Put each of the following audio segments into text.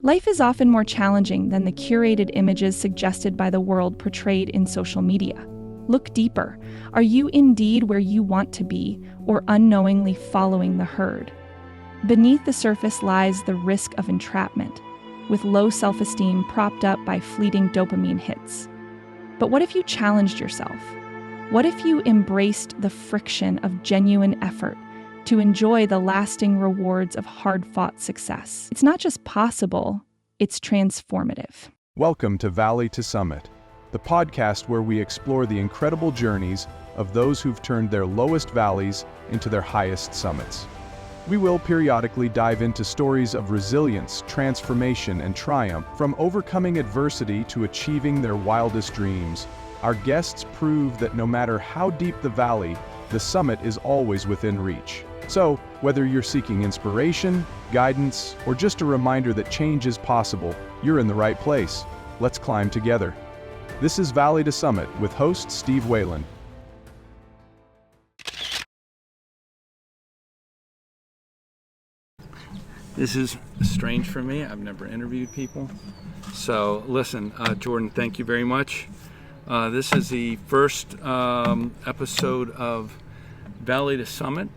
Life is often more challenging than the curated images suggested by the world portrayed in social media. Look deeper. Are you indeed where you want to be, or unknowingly following the herd? Beneath the surface lies the risk of entrapment, with low self-esteem propped up by fleeting dopamine hits. But what if you challenged yourself? What if you embraced the friction of genuine effort to enjoy the lasting rewards of hard-fought success? It's not just possible, it's transformative. Welcome to Valley to Summit, the podcast where we explore the incredible journeys of those who've turned their lowest valleys into their highest summits. We will periodically dive into stories of resilience, transformation, and triumph, from overcoming adversity to achieving their wildest dreams. Our guests prove that no matter how deep the valley, the summit is always within reach. So, whether you're seeking inspiration, guidance, or just a reminder that change is possible, you're in the right place. Let's climb together. This is Valley to Summit with host Steve Whalen. This is strange for me. I've never interviewed people. So listen, Jordan, thank you very much. This is the first episode of Valley to Summit.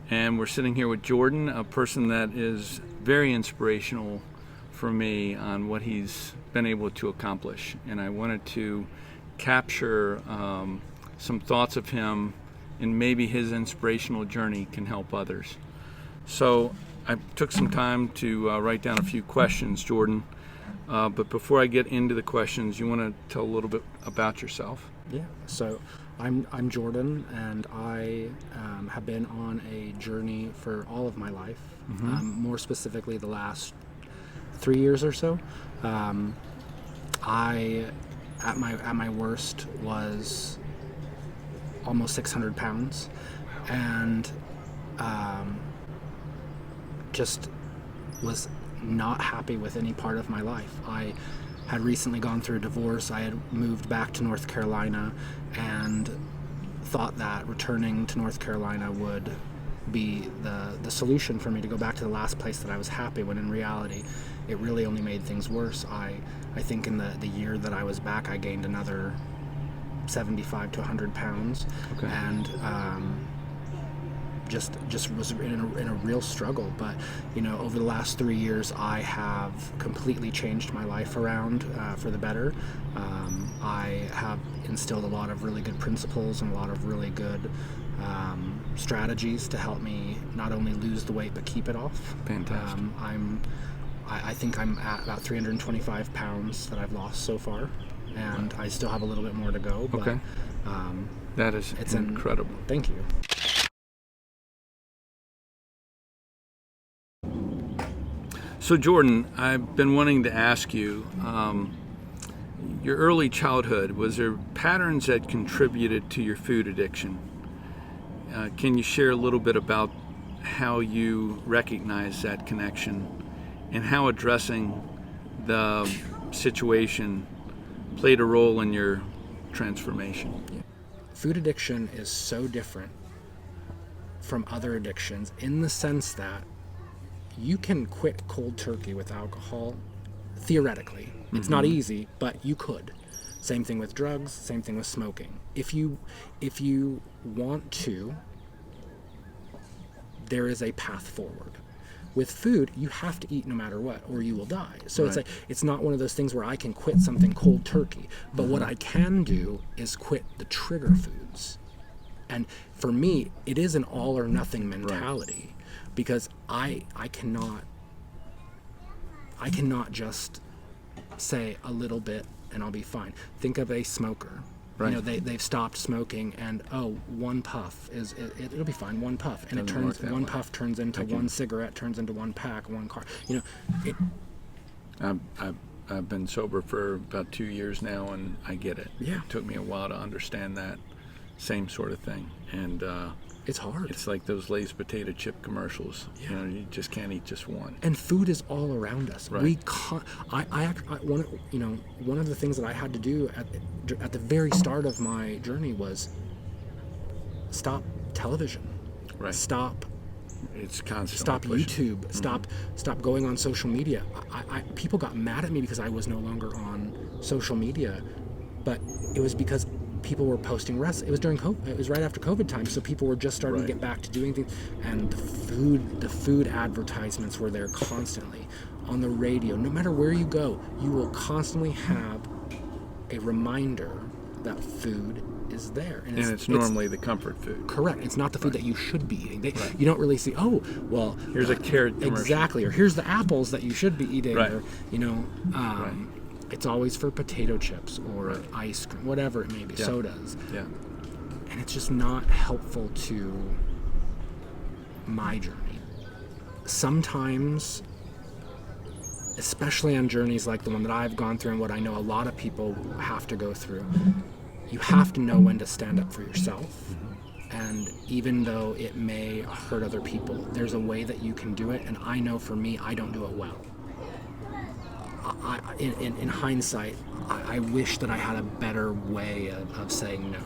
And we're sitting here with Jordan, a person that is very inspirational for me on what he's been able to accomplish. And I wanted to capture some thoughts of him, and maybe his inspirational journey can help others. So I took some time to write down a few questions, Jordan. But before I get into the questions, you want to tell a little bit about yourself? Yeah, so I'm Jordan, and I have been on a journey for all of my life. More specifically, the last 3 years or so. I, at my worst, was almost 600 pounds, and just was not happy with any part of my life. I had recently gone through a divorce. I had moved back to North Carolina and thought that returning to North Carolina would be the solution for me to go back to the last place that I was happy, when in reality it really only made things worse. I think in the year that I was back, I gained another 75 to 100 pounds. Okay. And just was in a real struggle. But over the last 3 years, I have completely changed my life around for the better. I have instilled a lot of really good principles and a lot of really good strategies to help me not only lose the weight but keep it off. Fantastic. I think I'm at about 325 pounds that I've lost so far, and I still have a little bit more to go. But, okay. That is incredible. Thank you. So Jordan, I've been wanting to ask you, your early childhood, was there patterns that contributed to your food addiction? Can you share a little bit about how you recognize that connection and how addressing the situation played a role in your transformation? Food addiction is so different from other addictions in the sense that you can quit cold turkey with alcohol, theoretically. It's not easy, but you could. Same thing with drugs, same thing with smoking. If you want to, there is a path forward. With food, you have to eat no matter what, or you will die. So Right. it's not one of those things where I can quit something cold turkey. But what I can do is quit the trigger foods. And for me, it is an all or nothing mentality. Right. Because I cannot just say a little bit and I'll be fine. Think of a smoker. Right. They've stopped smoking, and one puff it'll be fine. One puff, and puff turns into one cigarette, turns into one pack, one car. I've been sober for about 2 years now, and I get it. Yeah. It took me a while to understand that same sort of thing, and it's hard. It's like those Lay's potato chip commercials. Yeah. You just can't eat just one. And food is all around us. Right. We can't. One of the things that I had to do at the very start of my journey was stop television. Right. Stop It's constantly Stop pushing. YouTube. Stop going on social media. People got mad at me because I was no longer on social media, but it was because people were posting It was during COVID. It was right after COVID time, so people were just starting to get back to doing things. And the food advertisements were there constantly on the radio. No matter where you go, you will constantly have a reminder that food is there, and it's normally the comfort food. Correct. It's not the food that you should be eating. You don't really see, oh, well, here's a carrot commercial. Exactly, or here's the apples that you should be eating, right. or it's always for potato chips or ice cream, whatever it may be, sodas. Yeah. And it's just not helpful to my journey. Sometimes, especially on journeys like the one that I've gone through and what I know a lot of people have to go through, you have to know when to stand up for yourself. And even though it may hurt other people, there's a way that you can do it. And I know for me, I don't do it well. In hindsight, I wish that I had a better way of saying no.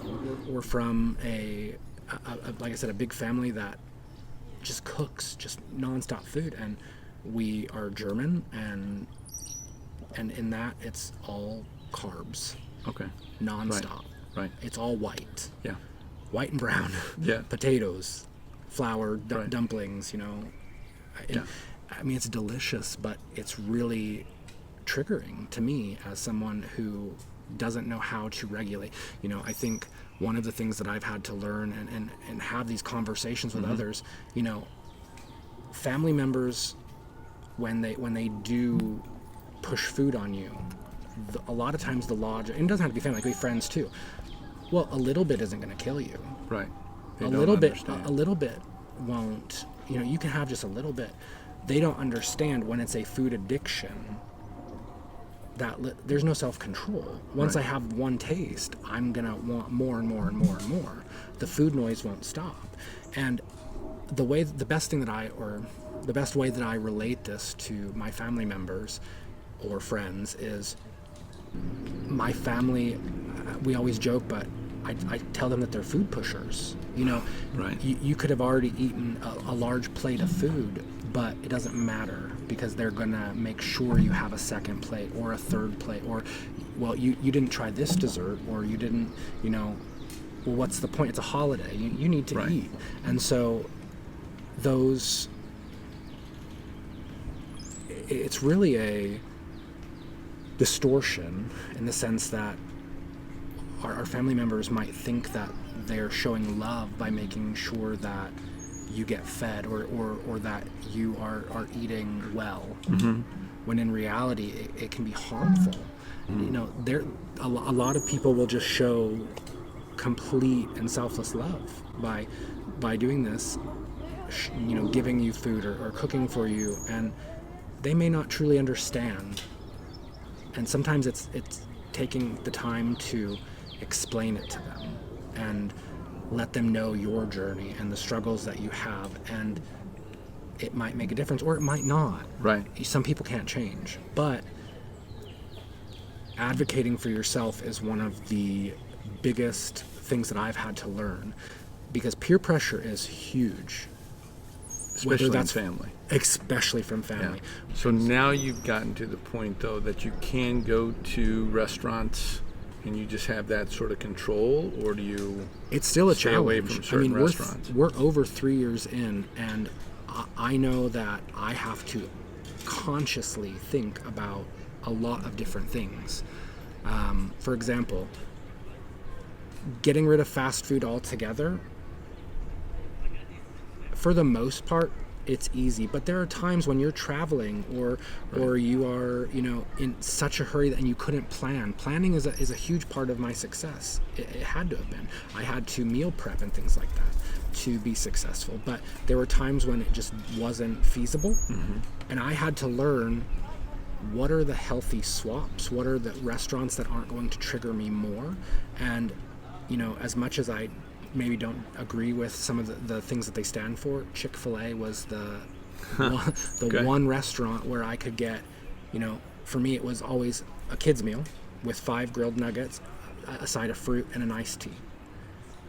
We're from like I said, a big family that just cooks just nonstop food, and we are German, and in that it's all carbs. Okay. Nonstop. Right. It's all white. Yeah. White and brown. Yeah. Potatoes, flour, dumplings. I mean, it's delicious, but it's really triggering to me as someone who doesn't know how to regulate. I think one of the things that I've had to learn and have these conversations with others, family members, when they do push food on you, a lot of times the logic, and it doesn't have to be family, it could be friends too. Well, a little bit isn't going to kill you. Right. A little bit won't. You can have just a little bit. They don't understand when it's a food addiction that there's no self-control. Once I have one taste, I'm going to want more and more and more and more. The food noise won't stop. And the best way that I relate this to my family members or friends is, my family, we always joke, but I tell them that they're food pushers. Right. You could have already eaten a large plate of food, but it doesn't matter, because they're gonna make sure you have a second plate or a third plate, or, well, you didn't try this dessert, or you didn't, well, what's the point? It's a holiday. You need to eat. And so it's really a distortion in the sense that our family members might think that they're showing love by making sure that you get fed or that you are eating well, when in reality it can be harmful. A lot of people will just show complete and selfless love by doing this, giving you food or cooking for you, and they may not truly understand. And sometimes it's taking the time to explain it to them and let them know your journey and the struggles that you have, and it might make a difference or it might not. Right. Some people can't change, but advocating for yourself is one of the biggest things that I've had to learn, because peer pressure is huge. Especially from family. Especially from family. Yeah. So now you've gotten to the point, though, that you can go to restaurants and you just have that sort of control, or do you? It's still a challenge. Away from certain restaurants. We're over 3 years in, and I know that I have to consciously think about a lot of different things. For example, getting rid of fast food altogether, for the most part, it's easy, but there are times when you're traveling or you are, in such a hurry and you couldn't plan. Planning is a huge part of my success. It had to have been. I had to meal prep and things like that to be successful, but there were times when it just wasn't feasible, and I had to learn what are the healthy swaps, what are the restaurants that aren't going to trigger me more. And as much as I maybe don't agree with some of the things that they stand for, Chick-fil-A was the one restaurant where I could get, for me it was always a kid's meal with 5 grilled nuggets, a side of fruit, and an iced tea.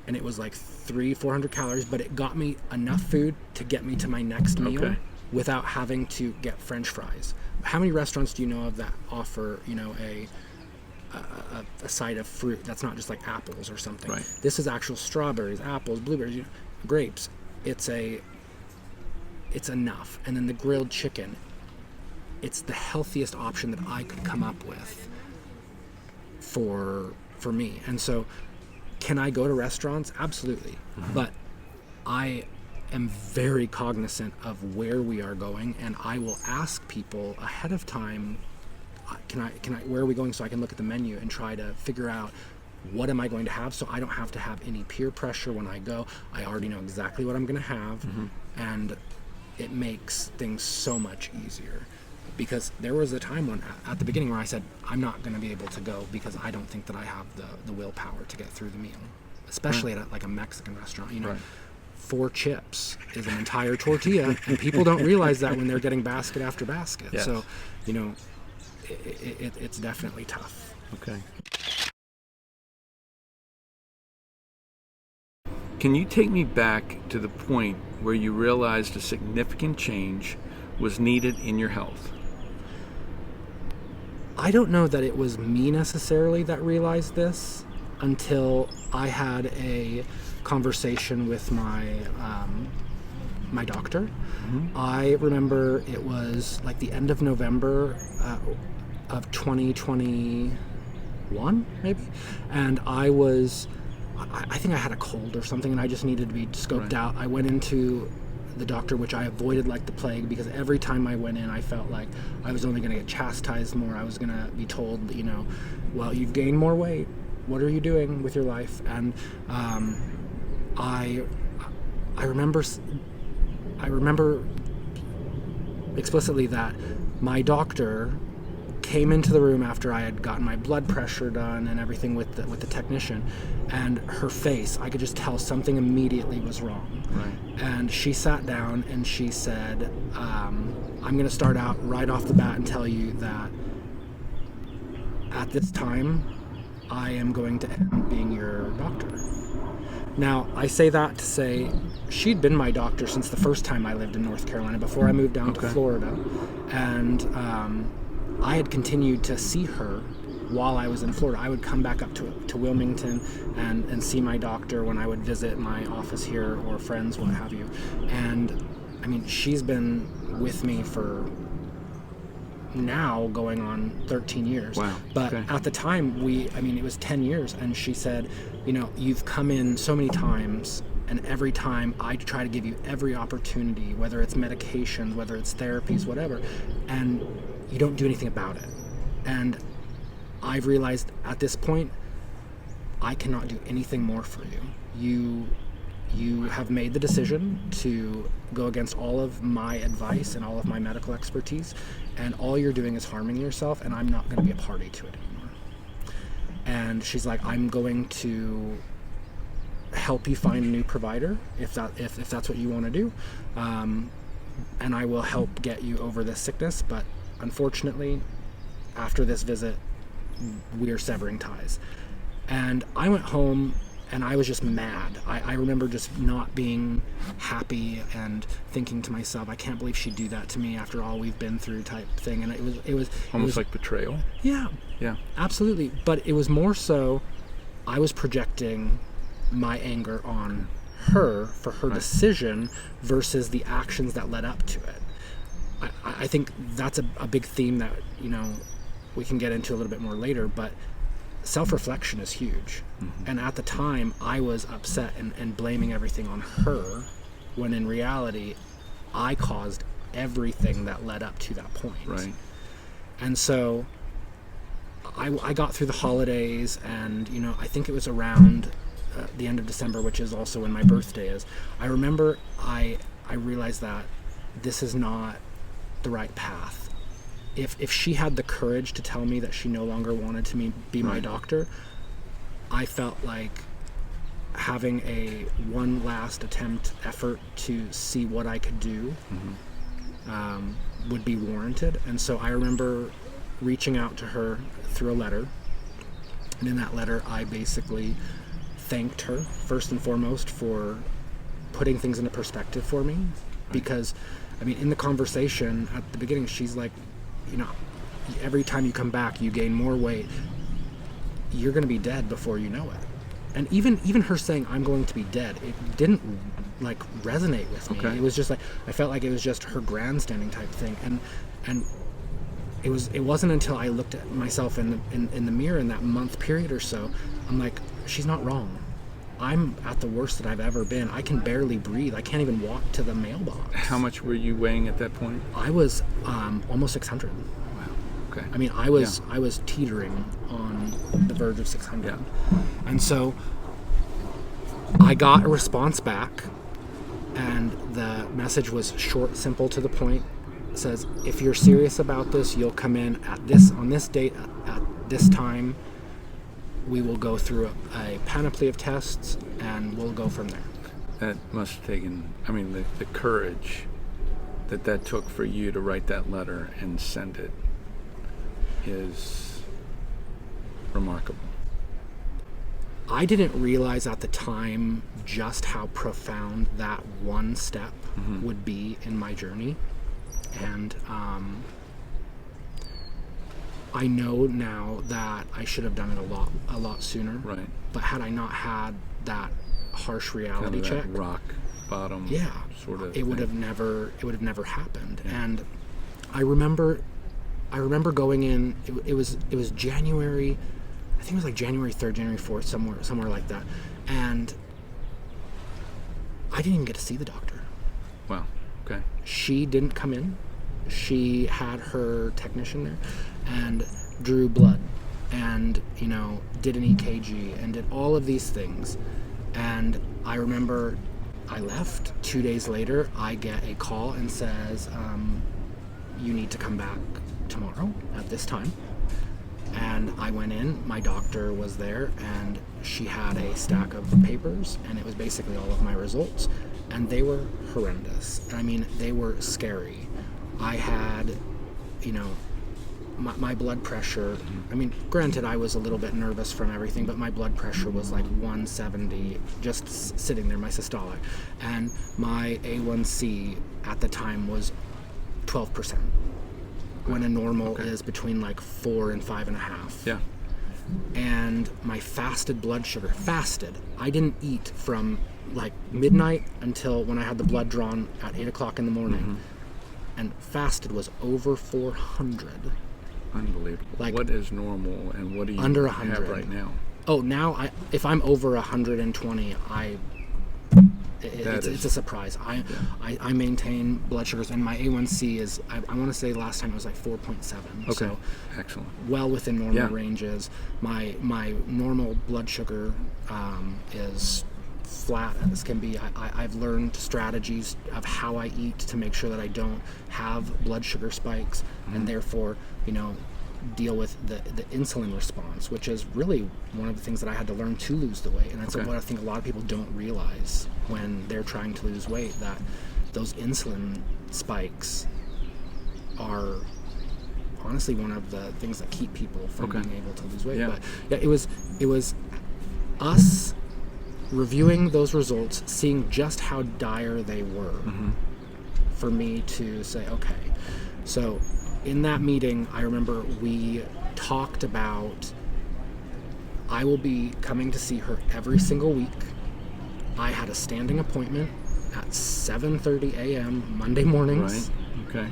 and it was like 300-400 calories, but it got me enough food to get me to my next meal. Okay. Without having to get French fries. How many restaurants do you know of that offer, a side of fruit that's not just like apples or something? Right. This is actual strawberries, apples, blueberries, grapes. It's enough. And then the grilled chicken, it's the healthiest option that I could come up with for me. And so, can I go to restaurants? Absolutely. Mm-hmm. But I am very cognizant of where we are going, and I will ask people ahead of time, where are we going, so I can look at the menu and try to figure out what am I going to have, so I don't have to have any peer pressure when I go. I already know exactly what I'm going to have, mm-hmm. and it makes things so much easier. Because there was a time when, at the beginning, where I said, I'm not going to be able to go because I don't think that I have the willpower to get through the meal, especially at like a Mexican restaurant. Right. 4 chips is an entire tortilla, and people don't realize that when they're getting basket after basket. Yes. So, it's definitely tough. Okay. Can you take me back to the point where you realized a significant change was needed in your health? I don't know that it was me necessarily that realized this until I had a conversation with my doctor. Mm-hmm. I remember it was like the end of November of 2021, maybe, and I think I had a cold or something, and I just needed to be scoped out. I went into the doctor, which I avoided like the plague, because every time I went in, I felt like I was only going to get chastised more. I was going to be told, well, you've gained more weight. What are you doing with your life? And I remember explicitly that my doctor came into the room after I had gotten my blood pressure done and everything with the technician, and her face, I could just tell something immediately was wrong. Right. And she sat down and she said, I'm going to start out right off the bat and tell you that at this time, I am going to end being your doctor. Now, I say that to say she'd been my doctor since the first time I lived in North Carolina, before I moved down to Florida. And I had continued to see her while I was in Florida. I would come back up to Wilmington and see my doctor when I would visit my office here or friends, what have you. And, I mean, she's been with me for now going on 13 years. Wow. But at the time, it was 10 years, and she said, you've come in so many times, and every time I try to give you every opportunity, whether it's medications, whether it's therapies, whatever, and you don't do anything about it. And I've realized at this point, I cannot do anything more for you. You have made the decision to go against all of my advice and all of my medical expertise, and all you're doing is harming yourself, and I'm not going to be a party to it anymore. And she's like, I'm going to help you find a new provider if that's what you want to do, and I will help get you over this sickness, but unfortunately, after this visit, we are severing ties. And I went home and I was just mad. I remember just not being happy and thinking to myself, I can't believe she'd do that to me after all we've been through, type thing. And it was almost like betrayal. Yeah, absolutely. But it was more so I was projecting my anger on her for her decision versus the actions that led up to it. I think that's a big theme that we can get into a little bit more later, but self-reflection is huge. Mm-hmm. And at the time, I was upset and blaming everything on her, when in reality, I caused everything that led up to that point. Right. And so I got through the holidays, and I think it was around the end of December, which is also when my birthday is. I remember I realized that this is not the right path. If she had the courage to tell me that she no longer wanted to be my doctor, I felt like having a one last effort to see what I could do would be warranted. And so I remember reaching out to her through a letter, and in that letter I basically thanked her first and foremost for putting things into perspective for me, because I mean, in the conversation at the beginning, she's like, you know, every time you come back, you gain more weight. You're going to be dead before you know it. And even her saying, I'm going to be dead, it didn't like resonate with me. Okay. It was just like, I felt like it was just her grandstanding type thing. And it wasn't until I looked at myself in the mirror in that month period or so, I'm like, she's not wrong. I'm at the worst that I've ever been. I can barely breathe. I can't even walk to the mailbox. How much were you weighing at that point? I was almost 600. Wow. Okay. I mean, I was teetering on the verge of 600. Yeah. And so I got a response back, and the message was short, simple, to the point. It says, if you're serious about this, you'll come in on this date at this time. We will go through a panoply of tests, and we'll go from there. That must have taken, I mean, the courage that took for you to write that letter and send it is remarkable. I didn't realize at the time just how profound that one step would be in my journey. And I know now that I should have done it a lot sooner. Right. But had I not had that harsh reality Kind of check, that rock bottom. yeah, Sort of. it would have never happened. Yeah. And I remember going in. It was January. I think it was like January 3rd, January 4th, somewhere like that. And I didn't even get to see the doctor. Wow. Okay. She didn't come in. She had her technician there and drew blood and, you know, did an EKG and did all of these things. And I remember I left. 2 days later, I get a call and says, you need to come back tomorrow at this time. And I went in, my doctor was there, and she had a stack of papers, and it was basically all of my results. And they were horrendous. I mean, they were scary. I had, you know, my blood pressure, I mean, granted, I was a little bit nervous from everything, but my blood pressure was like 170, just sitting there, my systolic. And my A1C at the time was 12%. When a normal is between like 4 and 5.5. Yeah. And my fasted blood sugar, I didn't eat from like midnight until when I had the blood drawn at 8 o'clock in the morning. And fasted was over 400. Unbelievable. Like, what is normal and what do you under have 100 right now? Oh, now if I'm over 120, it's a surprise. I maintain blood sugars, and my A1C is, I want to say last time it was like 4.7. Okay. So Excellent. well within normal ranges. My normal blood sugar is flat as can be. I've learned strategies of how I eat to make sure that I don't have blood sugar spikes, and therefore, you know, deal with the insulin response, which is really one of the things that I had to learn to lose the weight. And that's what I think a lot of people don't realize when they're trying to lose weight, that those insulin spikes are honestly one of the things that keep people from being able to lose weight. But yeah, it was us reviewing those results, seeing just how dire they were, for me to say, okay. So in that meeting, I remember we talked about, I will be coming to see her every single week. I had a standing appointment at 7:30 a.m. Monday mornings. Right. Okay.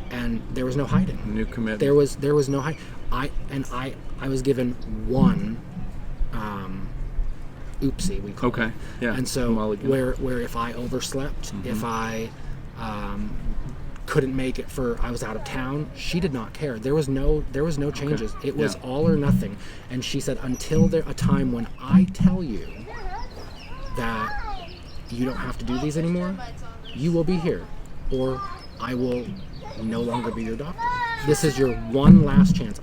And there was no hiding. New commitment. There was no hiding. I was given one oopsie, we call it. Okay. Yeah. And so Mulligan. where if I overslept, if I couldn't make it I was out of town, she did not care. There was no changes. It was all or nothing. And she said, until a time when I tell you that you don't have to do these anymore, you will be here, or I will no longer be your doctor. This is your one last chance.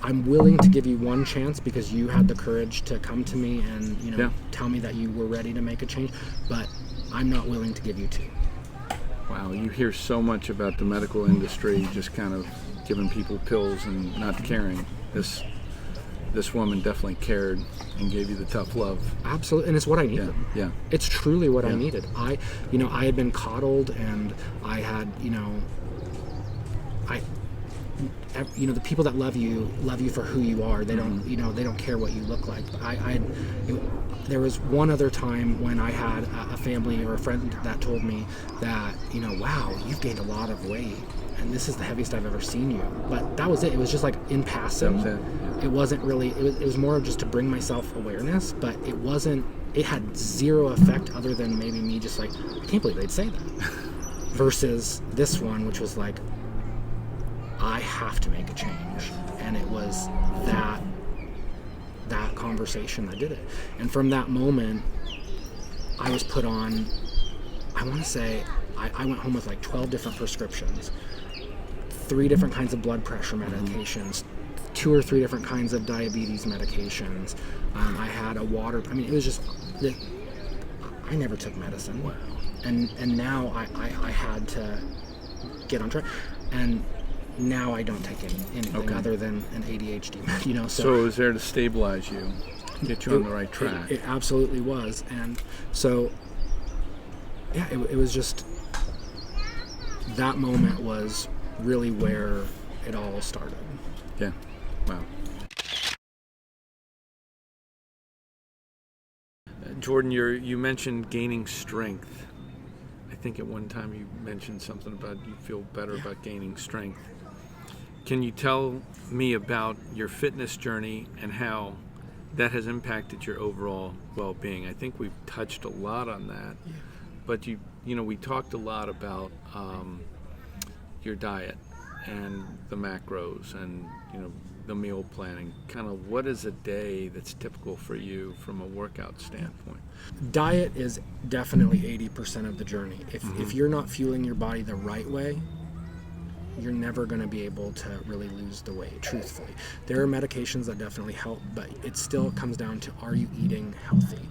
I'm willing to give you one chance because you had the courage to come to me and, you know, tell me that you were ready to make a change, but I'm not willing to give you two. Wow, you hear so much about the medical industry just kind of giving people pills and not caring. This this woman definitely cared and gave you the tough love. Absolutely, and it's what I needed. Yeah. It's truly what I Yeah. needed. I had been coddled, and I had, the people that love you for who you are. They don't, they don't care what you look like. There was one other time when I had a family or a friend that told me that, wow, you've gained a lot of weight, and this is the heaviest I've ever seen you. But that was it. It was just like in passing. That was it. Yeah. It wasn't really. It was more just to bring myself awareness, but it wasn't. It had zero effect other than maybe me just like, I can't believe they'd say that. Versus this one, which was like, I have to make a change, and it was that conversation that did it. And from that moment, I was put on, I want to say, I went home with like 12 different prescriptions, 3 different kinds of blood pressure medications, 2 or 3 different kinds of diabetes medications. I had a water, it was just, I never took medicine. Wow. And now I had to get on track. And now I don't take anything other than an ADHD, So it was there to stabilize you, get you on the right track. It absolutely was. And so, yeah, it was just, that moment was really where it all started. Yeah. Wow. Jordan, you mentioned gaining strength. I think at one time you mentioned something about you feel better about gaining strength. Can you tell me about your fitness journey and how that has impacted your overall well-being? I think we've touched a lot on that, but we talked a lot about your diet and the macros and the meal planning. Kind of what is a day that's typical for you from a workout standpoint? Diet is definitely 80% of the journey. If you're not fueling your body the right way, you're never going to be able to really lose the weight, truthfully. There are medications that definitely help, but it still comes down to, are you eating healthy?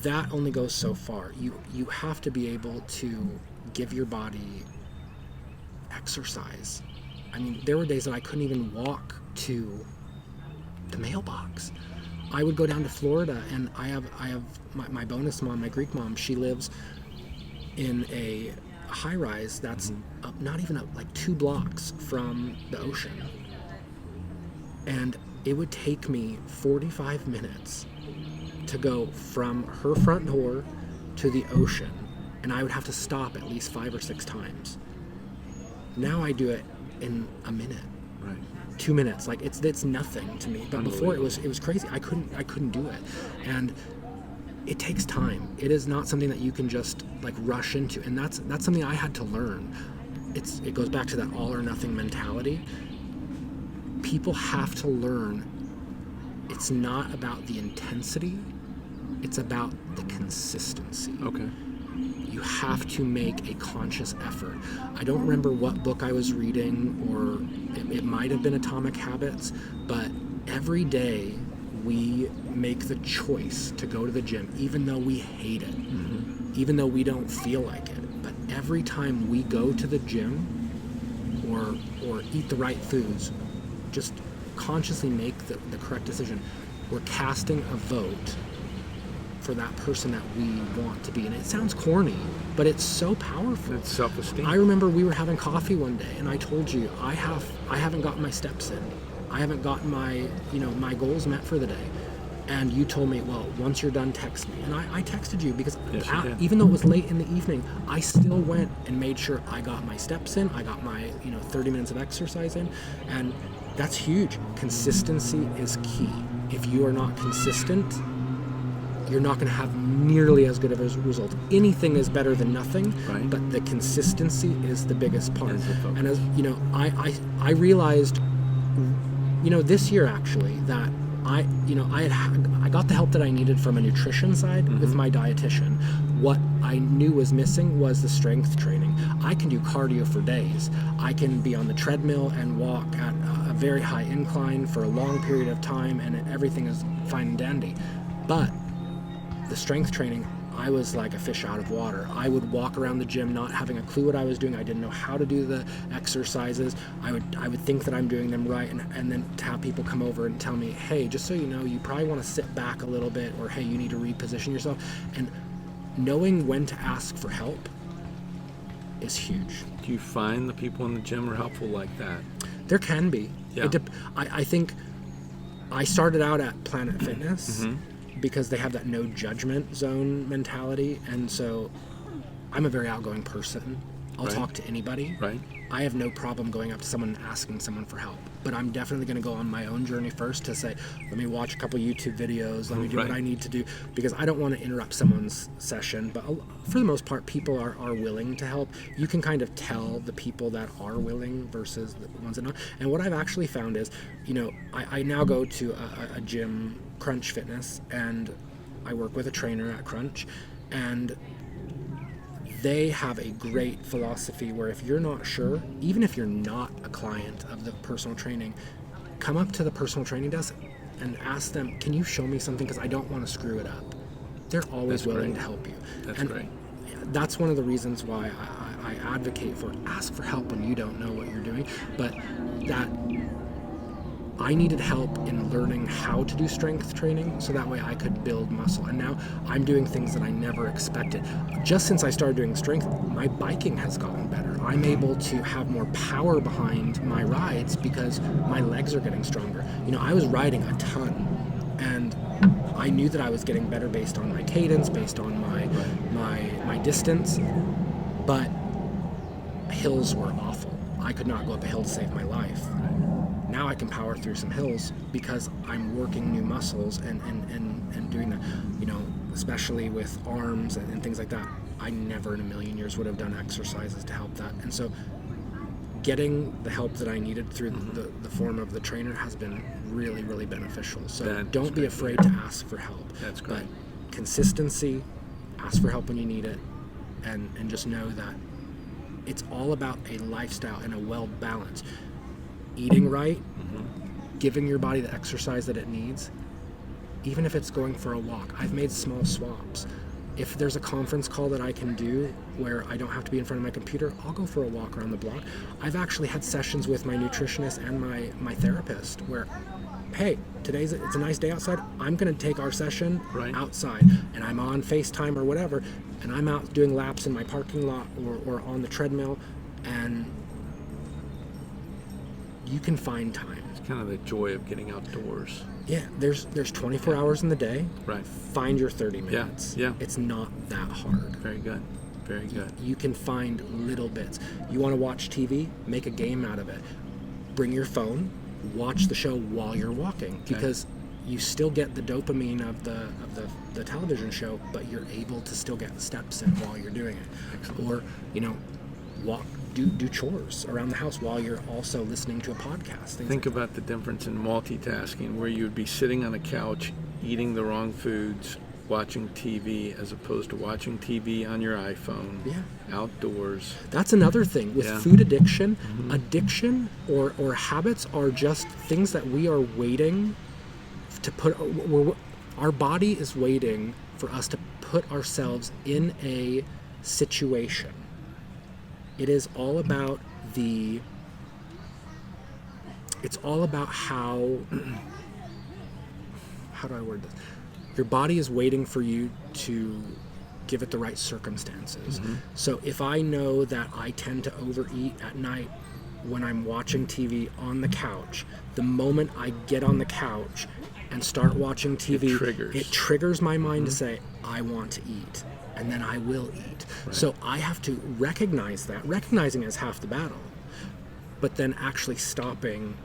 That only goes so far. You have to be able to give your body exercise. There were days that I couldn't even walk to the mailbox. I would go down to Florida, and I have my bonus mom, my Greek mom. She lives in a high rise that's up, not even up, like 2 blocks from the ocean. And it would take me 45 minutes to go from her front door to the ocean, and I would have to stop at least 5 or 6 times. Now I do it in a minute, right? 2 minutes, like it's nothing to me. But before it was crazy. I couldn't do it, and it takes time. It is not something that you can just like rush into, and that's something I had to learn. It goes back to that all or nothing mentality. People have to learn. It's not about the intensity. It's about the consistency. Okay. You have to make a conscious effort. I don't remember what book I was reading, or it might have been Atomic Habits, but every day we make the choice to go to the gym, even though we hate it, even though we don't feel like it. But every time we go to the gym or eat the right foods, just consciously make the correct decision, we're casting a vote for that person that we want to be. And it sounds corny, but it's so powerful. It's self-esteem. I remember we were having coffee one day, and I told you, I haven't gotten my steps in. I haven't gotten my goals met for the day. And you told me, well, once you're done, text me. And I texted you because even though it was late in the evening, I still went and made sure I got my steps in. I got my 30 minutes of exercise in. And that's huge. Consistency is key. If you are not consistent, you're not going to have nearly as good of a result. Anything is better than nothing, right, but the consistency is the biggest part. And as I realized, this year actually, that I got the help that I needed from a nutrition side with my dietitian. What I knew was missing was the strength training. I can do cardio for days. I can be on the treadmill and walk at a very high incline for a long period of time, and everything is fine and dandy. But the strength training, I was like a fish out of water. I would walk around the gym not having a clue what I was doing. I didn't know how to do the exercises. I would think that I'm doing them right, and then to have people come over and tell me, hey, just so you know, you probably want to sit back a little bit, or hey, you need to reposition yourself. And knowing when to ask for help is huge. Do you find the people in the gym are helpful like that? There can be. Yeah. I think I started out at Planet Fitness because they have that no judgment zone mentality, and so I'm a very outgoing person. I'll talk to anybody. Right. I have no problem going up to someone and asking someone for help, but I'm definitely going to go on my own journey first to say, let me watch a couple YouTube videos, let me do what I need to do, because I don't want to interrupt someone's session. But for the most part, people are willing to help. You can kind of tell the people that are willing versus the ones that are not. And what I've actually found is, I now go to a gym, Crunch Fitness, and I work with a trainer at Crunch, and they have a great philosophy where if you're not sure, even if you're not a client of the personal training, come up to the personal training desk and ask them, can you show me something, because I don't want to screw it up. They're always willing to help you. That's great. That's one of the reasons why I advocate for ask for help when you don't know what you're doing. But that I needed help in learning how to do strength training, so that way I could build muscle. And now I'm doing things that I never expected. Just since I started doing strength, my biking has gotten better. I'm able to have more power behind my rides because my legs are getting stronger. I was riding a ton, and I knew that I was getting better based on my cadence, based on my distance, but hills were awful. I could not go up a hill to save my life. Now I can power through some hills because I'm working new muscles and doing that, especially with arms and things like that. I never in a million years would have done exercises to help that. And so getting the help that I needed through the form of the trainer has been really, really beneficial. So don't be afraid to ask for help. That's great. But consistency, ask for help when you need it, and just know that it's all about a lifestyle and a well balance. Eating right, giving your body the exercise that it needs, even if it's going for a walk. I've made small swaps. If there's a conference call that I can do where I don't have to be in front of my computer, I'll go for a walk around the block. I've actually had sessions with my nutritionist and my therapist where, hey, it's a nice day outside. I'm going to take our session outside, and I'm on FaceTime or whatever, and I'm out doing laps in my parking lot or on the treadmill, and you can find time. It's kind of the joy of getting outdoors. Yeah, there's 24 hours in the day. Right. Find your 30 minutes. Yeah. It's not that hard. Very good. Very good. You can find little bits. You want to watch TV? Make a game out of it. Bring your phone, watch the show while you're walking, because you still get the dopamine of the television show, but you're able to still get steps in while you're doing it. Excellent. Or, walk. Do chores around the house while you're also listening to a podcast. Think about the difference in multitasking, where you'd be sitting on a couch, eating the wrong foods, watching TV, as opposed to watching TV on your iPhone, outdoors. That's another thing. With food addiction, addiction or habits are just things that we are waiting to put, our body is waiting for us to put ourselves in a situation. It is all about it's all about how do I word this? Your body is waiting for you to give it the right circumstances. So if I know that I tend to overeat at night when I'm watching TV on the couch, the moment I get on the couch and start watching TV, it triggers my mind to say, I want to eat. And then I will eat. So I have to recognize that. Recognizing is half the battle. But then actually stopping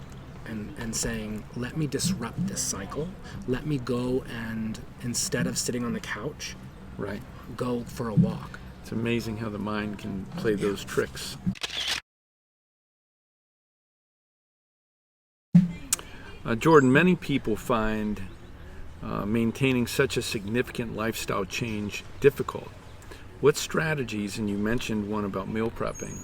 and saying, let me disrupt this cycle. Let me go and, instead of sitting on the couch, go for a walk. It's amazing how the mind can play those tricks. Jordan, many people find maintaining such a significant lifestyle change difficult. What strategies, and you mentioned one about meal prepping,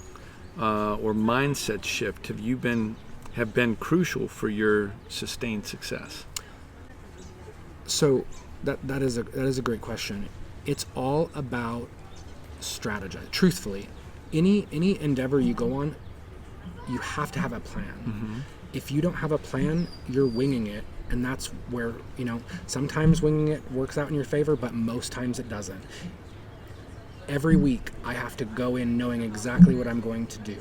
or mindset shift have been crucial for your sustained success? So that is a great question. It's all about strategy. Truthfully, any endeavor you go on, you have to have a plan. If you don't have a plan, you're winging it, and that's where, sometimes winging it works out in your favor, but most times it doesn't. Every week I have to go in knowing exactly what I'm going to do.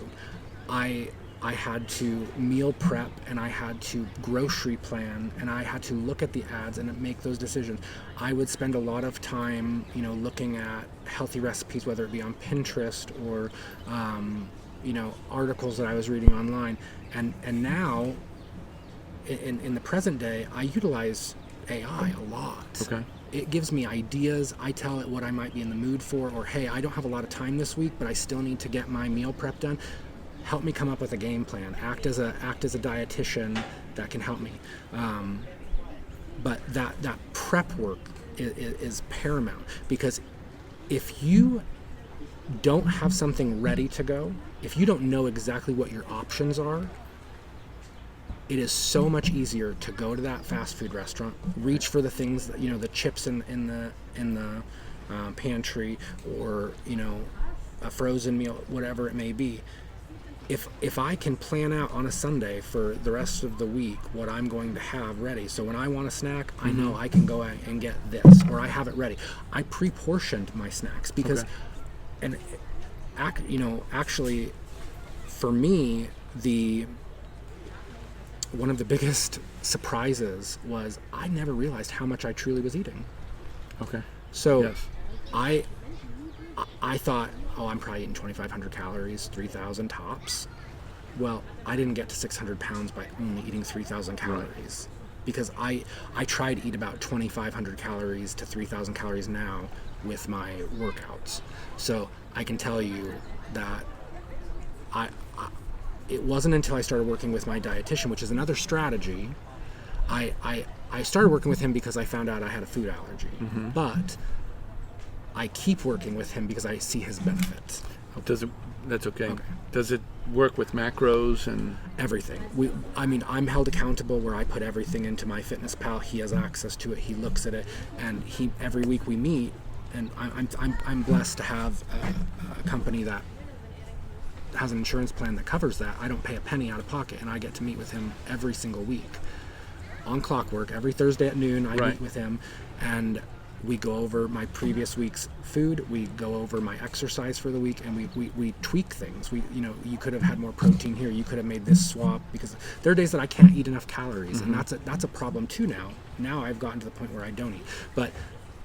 I had to meal prep, and I had to grocery plan, and I had to look at the ads and make those decisions. I would spend a lot of time, looking at healthy recipes, whether it be on Pinterest or, articles that I was reading online. And now, in the present day, I utilize AI a lot. Okay. It gives me ideas. I tell it what I might be in the mood for, or hey, I don't have a lot of time this week, but I still need to get my meal prep done. Help me come up with a game plan. Act as a dietitian that can help me. But that prep work is paramount, because if you don't have something ready to go, if you don't know exactly what your options are, it is so much easier to go to that fast food restaurant, reach for the things that, the chips in the pantry, or a frozen meal, whatever it may be. If I can plan out on a Sunday for the rest of the week what I'm going to have ready, so when I want a snack, I know I can go out and get this, or I have it ready. I pre-portioned my snacks because, and actually, for me, one of the biggest surprises was I never realized how much I truly was eating. Okay. So yes. I thought, I'm probably eating 2,500 calories, 3,000 tops. Well, I didn't get to 600 pounds by only eating 3,000 calories. Because I try to eat about 2,500 calories to 3,000 calories now with my workouts. So I can tell you that it wasn't until I started working with my dietitian, which is another strategy. I started working with him because I found out I had a food allergy. But I keep working with him because I see his benefits. That's okay. Does it work with macros and everything? I'm held accountable where I put everything into my FitnessPal. He has access to it. He looks at it, and every week we meet. And I'm blessed to have a company that has an insurance plan that covers that. I don't pay a penny out of pocket, and I get to meet with him every single week on clockwork. Every Thursday at noon, I meet with him, and we go over my previous week's food. We go over my exercise for the week, and we tweak things. You could have had more protein here. You could have made this swap, because there are days that I can't eat enough calories, and that's a problem too now. Now I've gotten to the point where I don't eat. But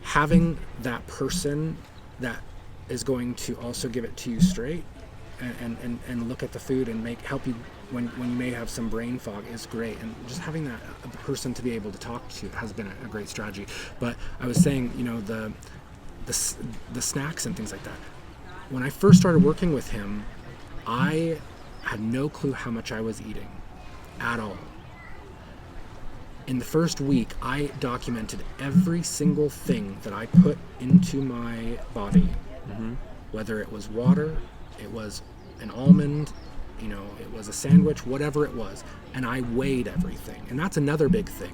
having that person that is going to also give it to you straight, and look at the food and help you when you may have some brain fog is great. And just having that person to be able to talk to has been a great strategy. But I was saying, the snacks and things like that. When I first started working with him, I had no clue how much I was eating at all. In the first week, I documented every single thing that I put into my body, whether it was water, it was an almond, it was a sandwich, whatever it was, and I weighed everything. And that's another big thing.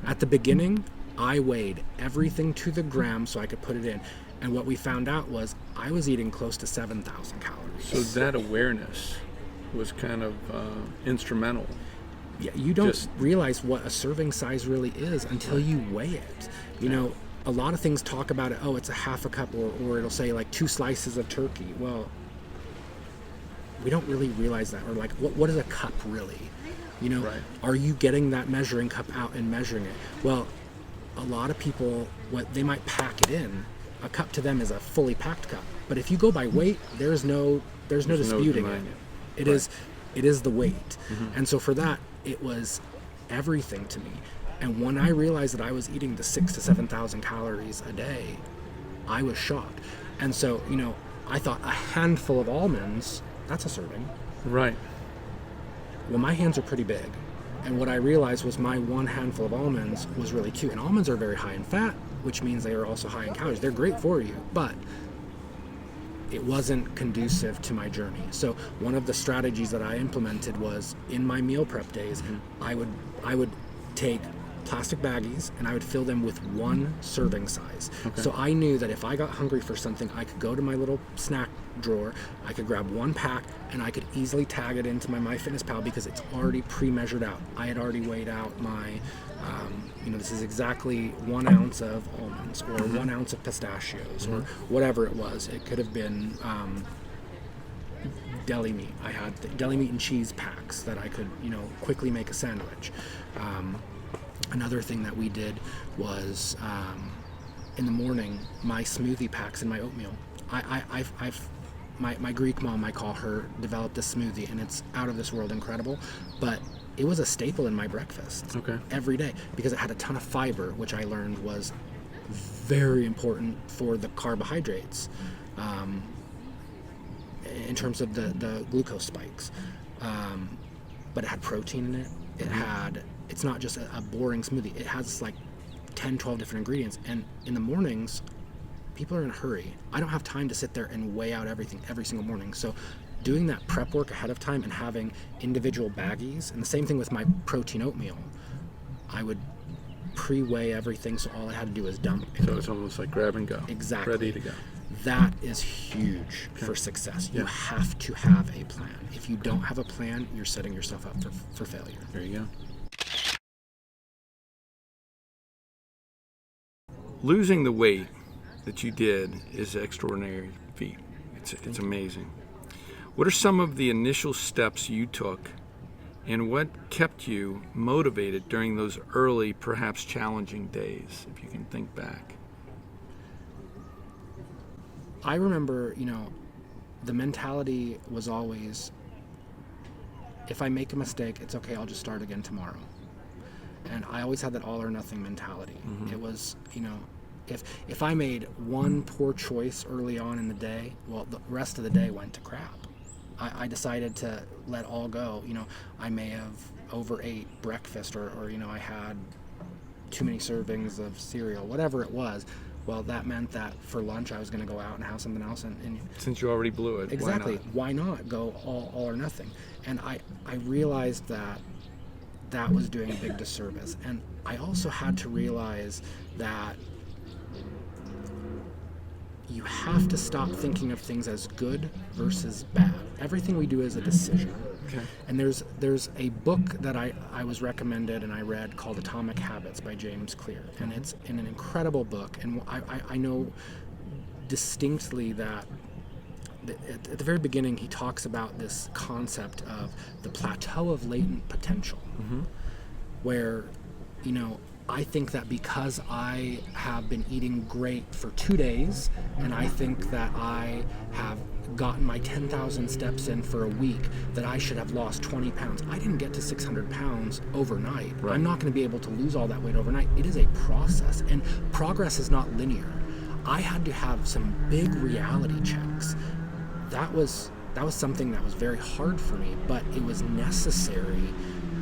At the beginning, I weighed everything to the gram so I could put it in. And what we found out was I was eating close to 7,000 calories. So that awareness was kind of instrumental. Yeah, you don't realize what a serving size really is until you weigh it. A lot of things talk about it, it's a half a cup, or it'll say like 2 slices of turkey. Well, we don't really realize that, or like what is a cup really? Are you getting that measuring cup out and measuring it? Well, a lot of people, they might pack it in. A cup to them is a fully packed cup. But if you go by weight, there's no disputing it. It is the weight. And so for that, it was everything to me. And when I realized that I was eating the 6,000 to 7,000 calories a day, I was shocked. And so, I thought a handful of almonds, that's a serving. Right. Well, my hands are pretty big. And what I realized was my one handful of almonds was really 2. And almonds are very high in fat, which means they are also high in calories. They're great for you, but it wasn't conducive to my journey. So one of the strategies that I implemented was in my meal prep days, I would take plastic baggies, and I would fill them with one serving size. Okay. So I knew that if I got hungry for something, I could go to my little snack drawer, I could grab one pack, and I could easily tag it into my MyFitnessPal because it's already pre-measured out. I had already weighed out my, this is exactly 1 ounce of almonds, or 1 ounce of pistachios, or whatever it was. It could have been deli meat. I had deli meat and cheese packs that I could, quickly make a sandwich. Another thing that we did was in the morning, my smoothie packs and my oatmeal. My Greek mom, I call her, developed a smoothie, and it's out of this world incredible. But it was a staple in my breakfast every day because it had a ton of fiber, which I learned was very important for the carbohydrates in terms of the glucose spikes. But it had protein in it. It's not just a boring smoothie. It has like 10, 12 different ingredients. And in the mornings, people are in a hurry. I don't have time to sit there and weigh out everything every single morning. So doing that prep work ahead of time and having individual baggies, and the same thing with my protein oatmeal, I would pre-weigh everything, so all I had to do was dump. So it's almost like grab and go. Exactly. Ready to go. That is huge for success. You have to have a plan. If you don't have a plan, you're setting yourself up for failure. There you go. Losing the weight that you did is an extraordinary feat. It's amazing. What are some of the initial steps you took, and what kept you motivated during those early, perhaps challenging days, if you can think back? I remember, the mentality was always, if I make a mistake, it's okay, I'll just start again tomorrow. And I always had that all or nothing mentality. It was, if I made one poor choice early on in the day, well, the rest of the day went to crap. I decided to let all go. I may have overate breakfast or I had too many servings of cereal, whatever it was. Well, that meant that for lunch I was going to go out and have something else. And since you already blew it, exactly, why not go all or nothing? And I realized that was doing a big disservice. And I also had to realize that you have to stop thinking of things as good versus bad. Everything we do is a decision. Okay. And there's a book that I was recommended and I read called Atomic Habits by James Clear. And it's an incredible book. And I know distinctly that at the very beginning he talks about this concept of the plateau of latent potential, where, I think that because I have been eating great for 2 days, and I think that I have gotten my 10,000 steps in for a week, that I should have lost 20 pounds. I didn't get to 600 pounds overnight. Right. I'm not going to be able to lose all that weight overnight. It is a process, and progress is not linear. I had to have some big reality checks. That was something that was very hard for me, but it was necessary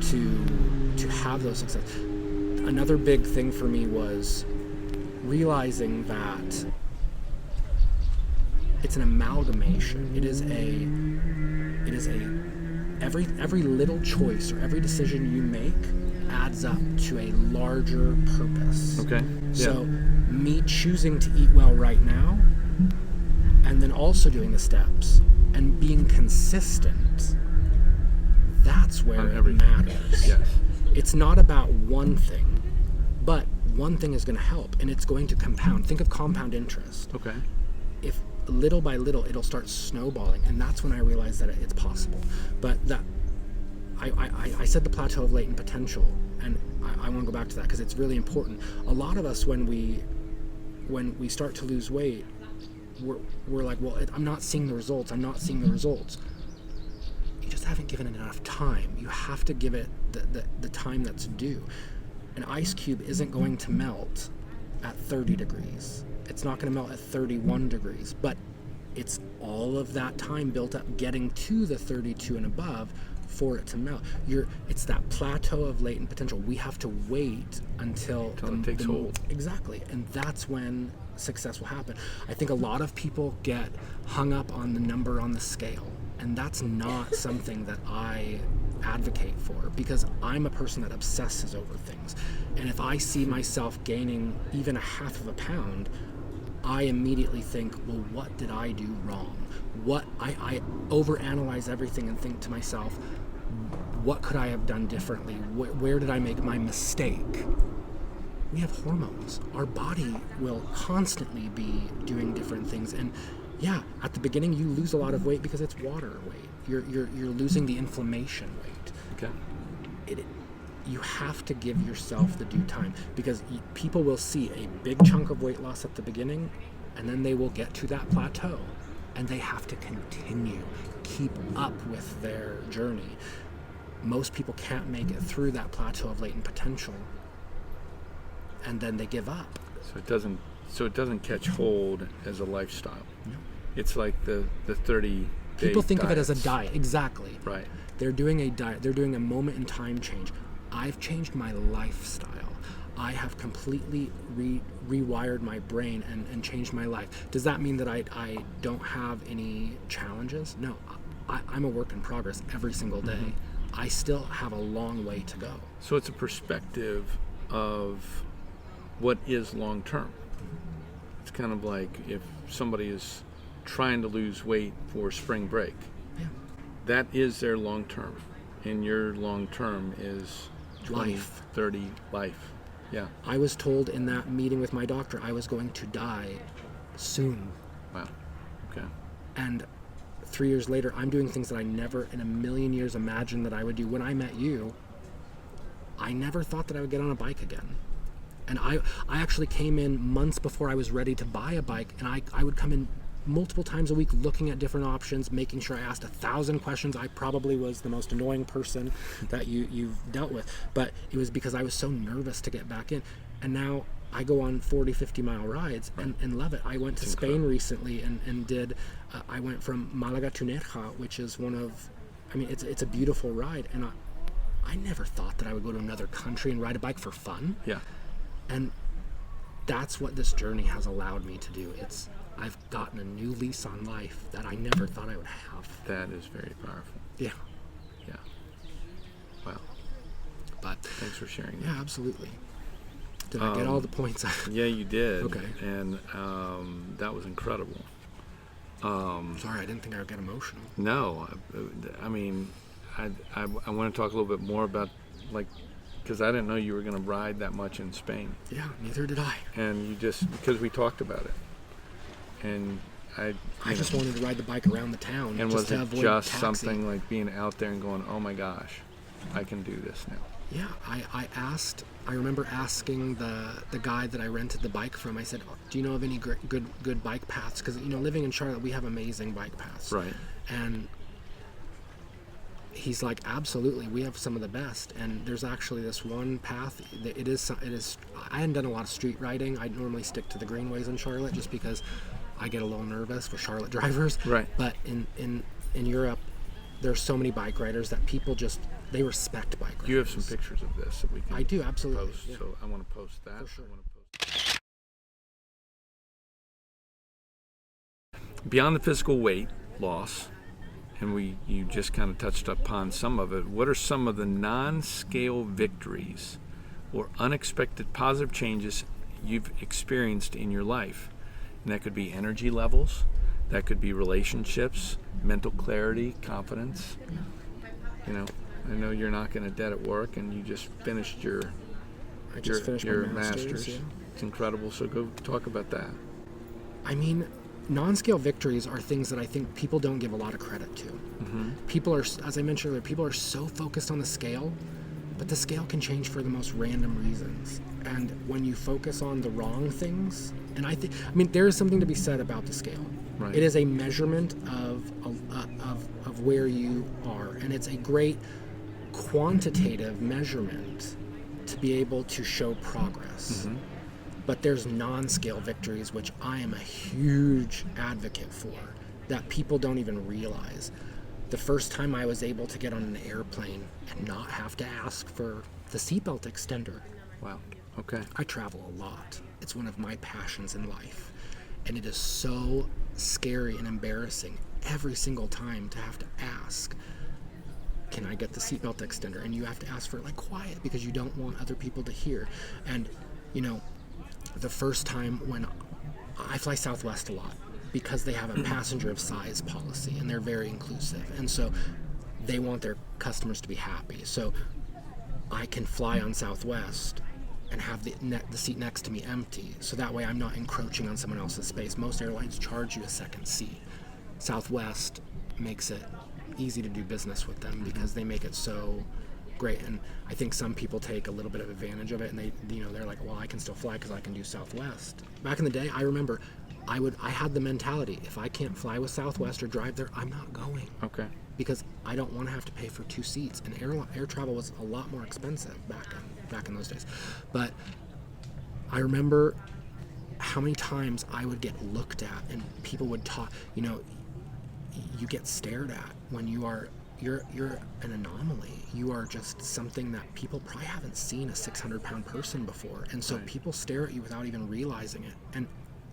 to have those successes. Another big thing for me was realizing that it's an amalgamation. It is every little choice or every decision you make adds up to a larger purpose. Okay. So me choosing to eat well right now, and then also doing the steps and being consistent, that's where it matters. Yes. It's not about one thing, but one thing is going to help, and it's going to compound. Think of compound interest. Okay. If little by little, it'll start snowballing, and that's when I realized that it's possible. But that I said the plateau of latent potential, and I want to go back to that because it's really important. A lot of us, when we start to lose weight, we're like, well, I'm not seeing the results. I'm not seeing the results. You just haven't given it enough time. You have to give it the time that's due. An ice cube isn't going to melt at 30 degrees. It's not going to melt at 31 degrees, but it's all of that time built up getting to the 32 and above for it to melt. It's that plateau of latent potential. We have to wait until it takes hold. Exactly, and that's when success will happen. I think a lot of people get hung up on the number on the scale, And that's not something that I advocate for, because I'm a person that obsesses over things. And if I see myself gaining even a half of a pound, I immediately think, well, what did I do wrong? I overanalyze everything and think to myself, what could I have done differently? Where did I make my mistake? We have hormones. Our body will constantly be doing different things. And yeah, at the beginning you lose a lot of weight because it's water weight. You're losing the inflammation weight. Okay. You have to give yourself the due time, because people will see a big chunk of weight loss at the beginning, and then they will get to that plateau, and they have to continue, keep up with their journey. Most people can't make it through that plateau of latent potential, and then they give up. So it doesn't catch hold as a lifestyle. No. It's like the 30 People think diets. of it as a diet. Exactly. Right. They're doing a diet. They're doing a moment in time change. I've changed my lifestyle. I have completely rewired my brain and changed my life. Does that mean that I don't have any challenges? No. I'm a work in progress every single day. Mm-hmm. I still have a long way to go. So it's a perspective of what is long term. It's kind of like if somebody is trying to lose weight for spring break. Yeah. That is their long term. And your long term is 20, Life. 30, life. Yeah. I was told in that meeting with my doctor I was going to die soon. Wow. Okay. And 3 years later, I'm doing things that I never in a million years imagined that I would do. When I met you, I never thought that I would get on a bike again. And I actually came in months before I was ready to buy a bike, and I would come in multiple times a week looking at different options, making sure I asked 1,000 questions. I probably was the most annoying person that you've dealt with, but it was because I was so nervous to get back in. And now I go on 40, 50-mile rides and love it. I went to Spain recently and did, I went from Malaga to Nerja, which is it's a beautiful ride. And I never thought that I would go to another country and ride a bike for fun. Yeah. And that's what this journey has allowed me to do. I've gotten a new lease on life that I never thought I would have. That is very powerful. Yeah. Yeah. Wow. But thanks for sharing that. yeah, absolutely. Did I get all the points? Yeah, you did. Okay. And that was incredible. Sorry, I didn't think I would get emotional. No, I mean, I want to talk a little bit more about, because I didn't know you were going to ride that much in Spain. Yeah, neither did I. And because we talked about it. And I just wanted to ride the bike around the town. And just was to it avoid just taxi. something like being out there and going, oh my gosh, I can do this now? Yeah, I remember asking the guy that I rented the bike from, I said, do you know of any good bike paths? Because, living in Charlotte, we have amazing bike paths. Right. And he's like, absolutely, we have some of the best. And there's actually this one path. It is. I hadn't done a lot of street riding. I normally stick to the greenways in Charlotte just because I get a little nervous with Charlotte drivers. Right. But in Europe, there's so many bike riders that people they respect bike riders. You have some pictures of this that we can I do, absolutely. post, Yeah. so I want to post that. For sure. I want to post. Beyond the physical weight loss, and you just kind of touched upon some of it, what are some of the non-scale victories or unexpected positive changes you've experienced in your life? And that could be energy levels, that could be relationships, mental clarity, confidence. I know you're knocking a dead at work, and you just finished your master's. Yeah. It's incredible. So go talk about that. I mean, non-scale victories are things that I think people don't give a lot of credit to. Mm-hmm. People are, as I mentioned earlier, people are so focused on the scale, but the scale can change for the most random reasons. And when you focus on the wrong things, and there is something to be said about the scale. Right. It is a measurement of where you are, and it's a great quantitative measurement to be able to show progress. Mm-hmm. But there's non-scale victories, which I am a huge advocate for, that people don't even realize. The first time I was able to get on an airplane and not have to ask for the seatbelt extender. Wow. Okay. I travel a lot. It's one of my passions in life. And it is so scary and embarrassing every single time to have to ask, can I get the seatbelt extender? And you have to ask for it like quiet because you don't want other people to hear. And, you know, the first time when I fly Southwest a lot because they have a passenger of size policy and they're very inclusive. And so they want their customers to be happy. So I can fly on Southwest and have the seat next to me empty. So that way I'm not encroaching on someone else's space. Most airlines charge you a second seat. Southwest makes it easy to do business with them because they make it so great. And I think some people take a little bit of advantage of it, and they're like, well, I can still fly because I can do Southwest. Back in the day, I remember I had the mentality, if I can't fly with Southwest or drive there, I'm not going. Okay. Because I don't want to have to pay for 2 seats, and air travel was a lot more expensive back in those days. But I remember how many times I would get looked at and people would talk. You know, you get stared at when you're an anomaly. You are just something that people probably haven't seen a 600-pound person before, and so people stare at you without even realizing it, and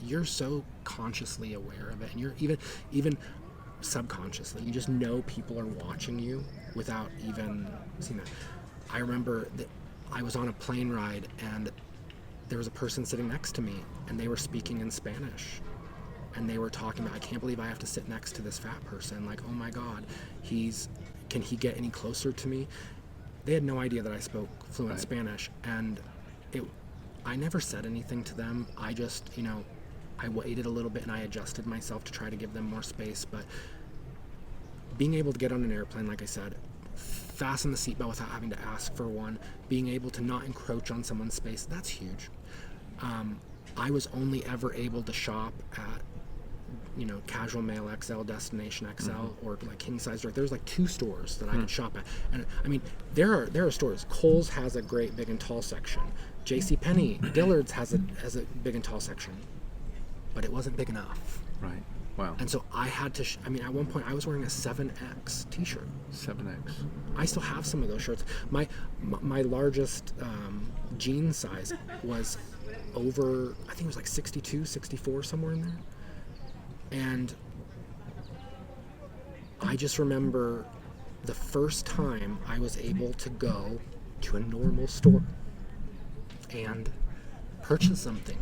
you're so consciously aware of it, and you're even subconsciously, you just know people are watching you without even seeing that. I remember that I was on a plane ride and there was a person sitting next to me and they were speaking in Spanish. And they were talking about, I can't believe I have to sit next to this fat person. Like, oh my God, can he get any closer to me? They had no idea that I spoke fluent Spanish. And I never said anything to them. I just, I waited a little bit and I adjusted myself to try to give them more space. But being able to get on an airplane, like I said, fasten the seatbelt without having to ask for one, being able to not encroach on someone's space, that's huge. I was only ever able to shop at Casual Male XL, Destination XL, or like King Size Direct. There's like 2 stores that I could shop at. And I mean, there are stores. Kohl's has a great big and tall section. JCPenney, Dillard's has a big and tall section. But it wasn't big enough. Right. Wow. And so I had to, at one point I was wearing a 7X t-shirt. 7X. I still have some of those shirts. My largest jean size was over, I think it was like 62, 64, somewhere in there. And I just remember the first time I was able to go to a normal store and purchase something.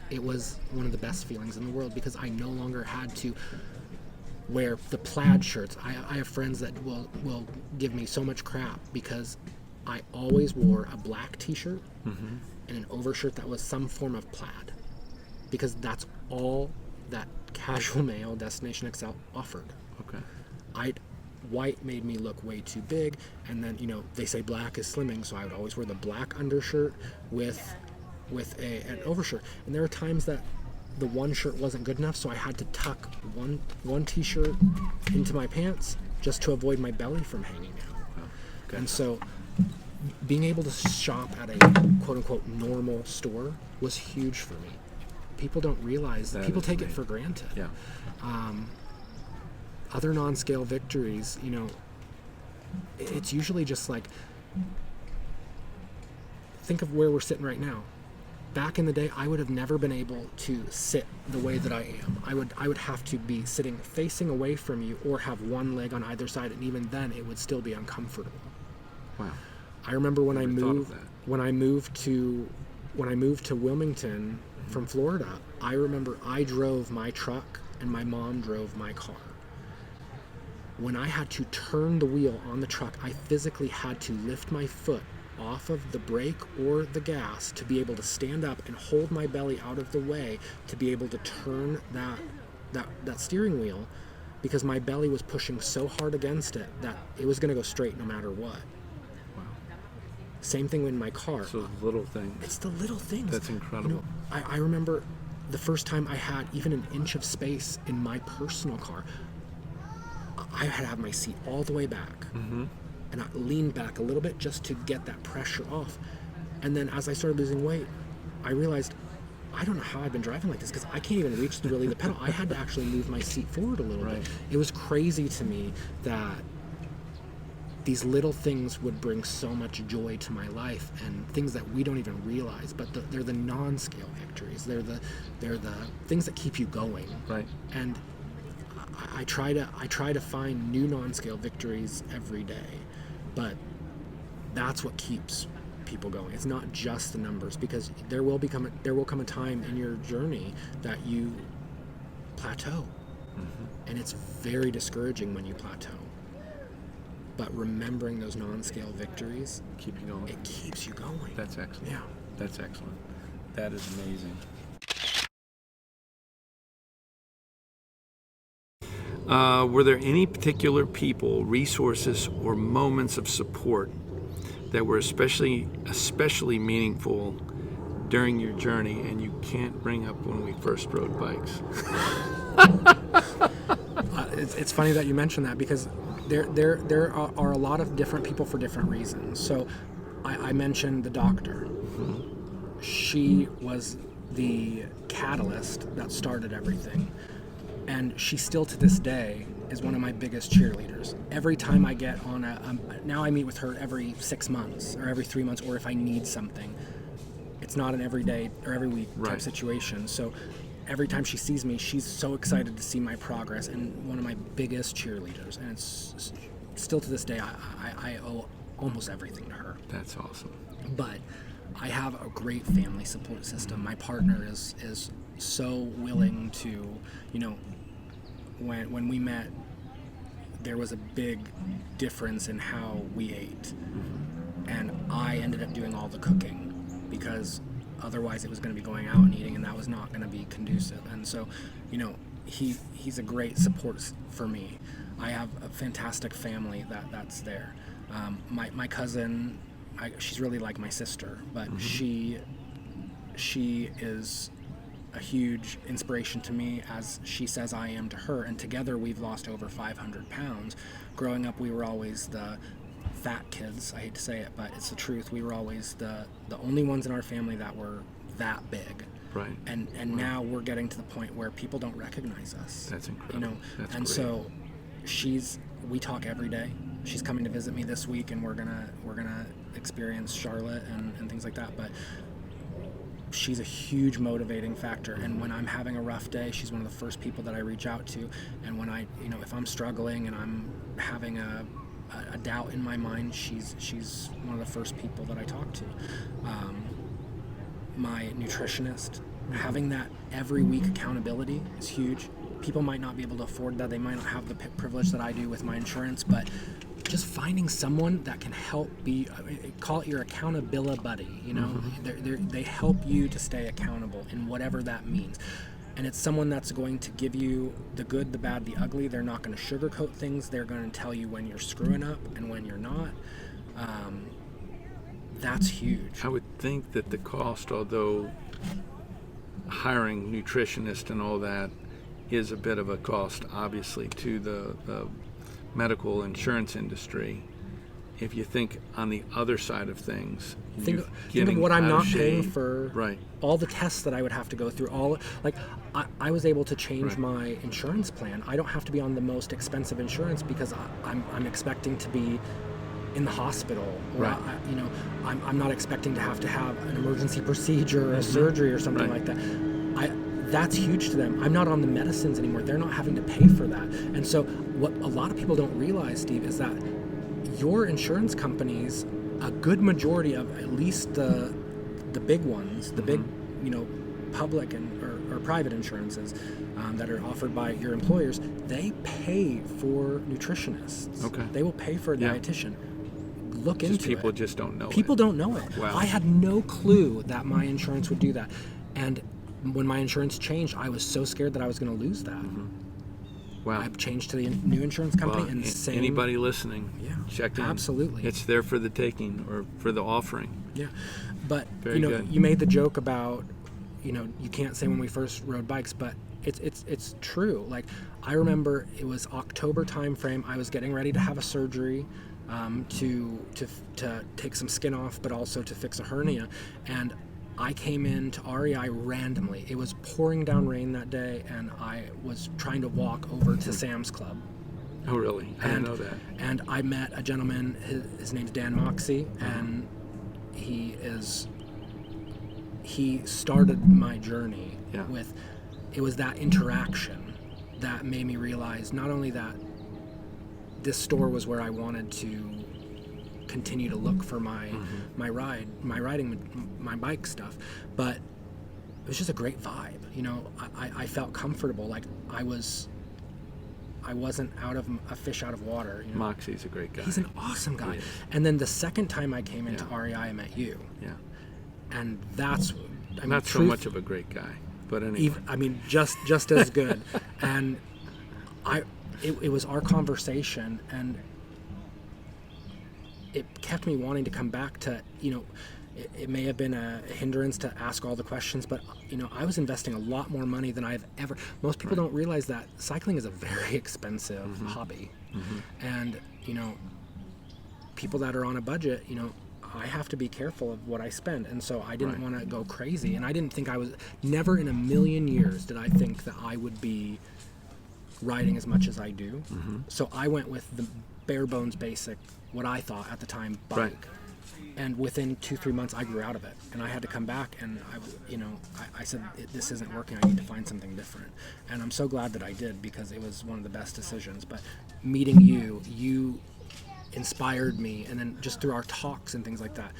It was one of the best feelings in the world because I no longer had to wear the plaid shirts. I have friends that will give me so much crap because I always wore a black t-shirt and an overshirt that was some form of plaid, because that's all that Casual Male Destination XL offered. Okay. White made me look way too big, and then they say black is slimming, so I would always wear the black undershirt with an overshirt. And there were times that the one shirt wasn't good enough, so I had to tuck one t-shirt into my pants just to avoid my belly from hanging out. Oh, okay. And so being able to shop at a quote-unquote normal store was huge for me. People don't realize that. People take it for granted. Yeah. Other non-scale victories, it's usually just like, think of where we're sitting right now. Back in the day, I would have never been able to sit the way that I am. I would have to be sitting facing away from you or have one leg on either side, and even then it would still be uncomfortable. Wow. I remember when I moved to Wilmington from Florida, I remember I drove my truck and my mom drove my car. When I had to turn the wheel on the truck, I physically had to lift my foot off of the brake or the gas to be able to stand up and hold my belly out of the way to be able to turn that steering wheel, because my belly was pushing so hard against it that it was going to go straight no matter what. Wow. Same thing in my car. So little things. It's the little things. That's incredible. I remember the first time I had even an inch of space in my personal car. I had to have my seat all the way back. And I leaned back a little bit just to get that pressure off. And then as I started losing weight, I realized I don't know how I've been driving like this, because I can't even reach the pedal. I had to actually move my seat forward a little bit. It was crazy to me that these little things would bring so much joy to my life, and things that we don't even realize, but they're the non-scale victories. They're the things that keep you going. Right. And I try to find new non-scale victories every day, but that's what keeps people going. It's not just the numbers, because there will come a time in your journey that you plateau, and it's very discouraging when you plateau. But remembering those non-scale victories, Keep you going. it keeps you going. That's excellent. Yeah. That's excellent. That is amazing. Were there any particular people, resources, or moments of support that were especially meaningful during your journey and you can't bring up when we first rode bikes? It's funny that you mentioned that, because there are a lot of different people for different reasons. So I mentioned the doctor. She was the catalyst that started everything. And she still to this day is one of my biggest cheerleaders. Every time I get on now I meet with her every 6 months or every 3 months, or if I need something. It's not an everyday or every week type situation. So every time she sees me, she's so excited to see my progress, and one of my biggest cheerleaders. And it's still to this day, I owe almost everything to her. That's awesome. But I have a great family support system. My partner is so willing to, when we met, there was a big difference in how we ate. And I ended up doing all the cooking, because otherwise it was going to be going out and eating, and that was not going to be conducive. And so, he's a great support for me. I have a fantastic family that's there. My cousin, she's really like my sister, but she is a huge inspiration to me, as she says I am to her, and together we've lost over 500 pounds. Growing up, we were always the fat kids. I hate to say it, but it's the truth. We were always the only ones in our family that were that big. Right. And now we're getting to the point where people don't recognize us. That's incredible. That's and great. So we talk every day. She's coming to visit me this week, and we're gonna experience Charlotte and things like that. But she's a huge motivating factor, and when I'm having a rough day, she's one of the first people that I reach out to. And when I, if I'm struggling and I'm having a doubt in my mind, she's one of the first people that I talk to. My nutritionist, having that every week accountability is huge. People might not be able to afford that. They might not have the privilege that I do with my insurance, but just finding someone that can help call it your accountability buddy, they help you to stay accountable in whatever that means. And it's someone that's going to give you the good, the bad, the ugly. They're not going to sugarcoat things. They're going to tell you when you're screwing up and when you're not. That's huge. I would think that the cost, although hiring nutritionists and all that is a bit of a cost, obviously, to the medical insurance industry, if you think on the other side of things, think of what I'm not paying for, right? All the tests that I would have to go through. I was able to change Right. my insurance plan. I don't have to be on the most expensive insurance because I'm expecting to be in the hospital, or Right. I'm not expecting to have an emergency procedure or a surgery or something Right. like that. That's huge to them. I'm not on the medicines anymore. They're not having to pay for that. And so what a lot of people don't realize, Steve, is that your insurance companies, a good majority of at least the big ones, the big, public or private insurances that are offered by your employers, they pay for nutritionists. Okay. They will pay for a Yeah. dietitian. Look Just into people it. just don't know People it. don't know it. Wow. I had no clue that my insurance would do that. And when my insurance changed, I was so scared that I was going to lose that. Wow. I changed to the new insurance company, Well, and same. anybody listening, Yeah, check in. absolutely. It's there for the taking or for the offering. Yeah, but Very good. you made the joke about, you can't say when we first rode bikes, but it's true. Like, I remember it was October time frame. I was getting ready to have a surgery, to take some skin off, but also to fix a hernia, and I came in to REI randomly. It was pouring down rain that day, and I was trying to walk over to Sam's Club. Oh, really? I didn't know that. And I met a gentleman, his name's Dan Moxie, and he started my journey Yeah. it was that interaction that made me realize not only that this store was where I wanted to continue to look for my bike stuff, but it was just a great vibe. I felt comfortable, like I wasn't a fish out of water. Moxie's a great guy. He's an awesome guy. He is. And then the second time I came into REI, I met you. Yeah. And that's, not so much of a great guy, but anyway. Just as good. And it was our conversation, and it kept me wanting to come back to, it may have been a hindrance to ask all the questions, but I was investing a lot more money than I've ever. Most people don't realize that cycling is a very expensive hobby, and people that are on a budget, I have to be careful of what I spend, and so I didn't want to go crazy, and I didn't think never in a million years did I think that I would be riding as much as I do. So I went with the bare bones basic, what I thought at the time, bike. Right. And within 2-3 months, I grew out of it, and I had to come back. And I said, this isn't working. I need to find something different. And I'm so glad that I did, because it was one of the best decisions. But meeting you inspired me, and then just through our talks and things like that,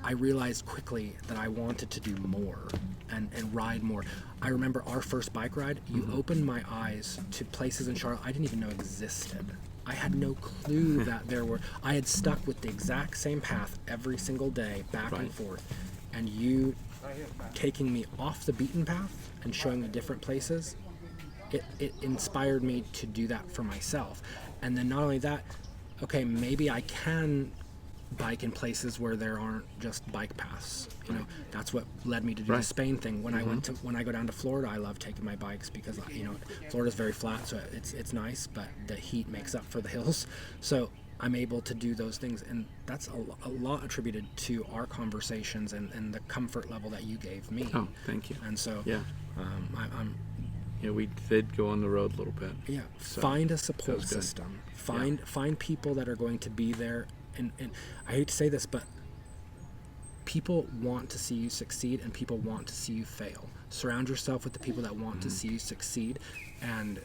I realized quickly that I wanted to do more and ride more. I remember our first bike ride. You opened my eyes to places in Charlotte I didn't even know existed. I had no clue that there were. I had stuck with the exact same path every single day, back and forth. And you taking me off the beaten path and showing me different places, it inspired me to do that for myself. And then not only that, okay, maybe I can bike in places where there aren't just bike paths. That's what led me to do the Spain thing. When I go down to Florida, I love taking my bikes, because Florida's very flat, so it's nice, but the heat makes up for the hills. So I'm able to do those things, and that's a lot attributed to our conversations and the comfort level that you gave me. Oh, thank you. And so I'm we did go on the road a little bit. Yeah. So find a support system. Find people that are going to be there. And I hate to say this, but people want to see you succeed, and people want to see you fail. Surround yourself with the people that want to see you succeed, and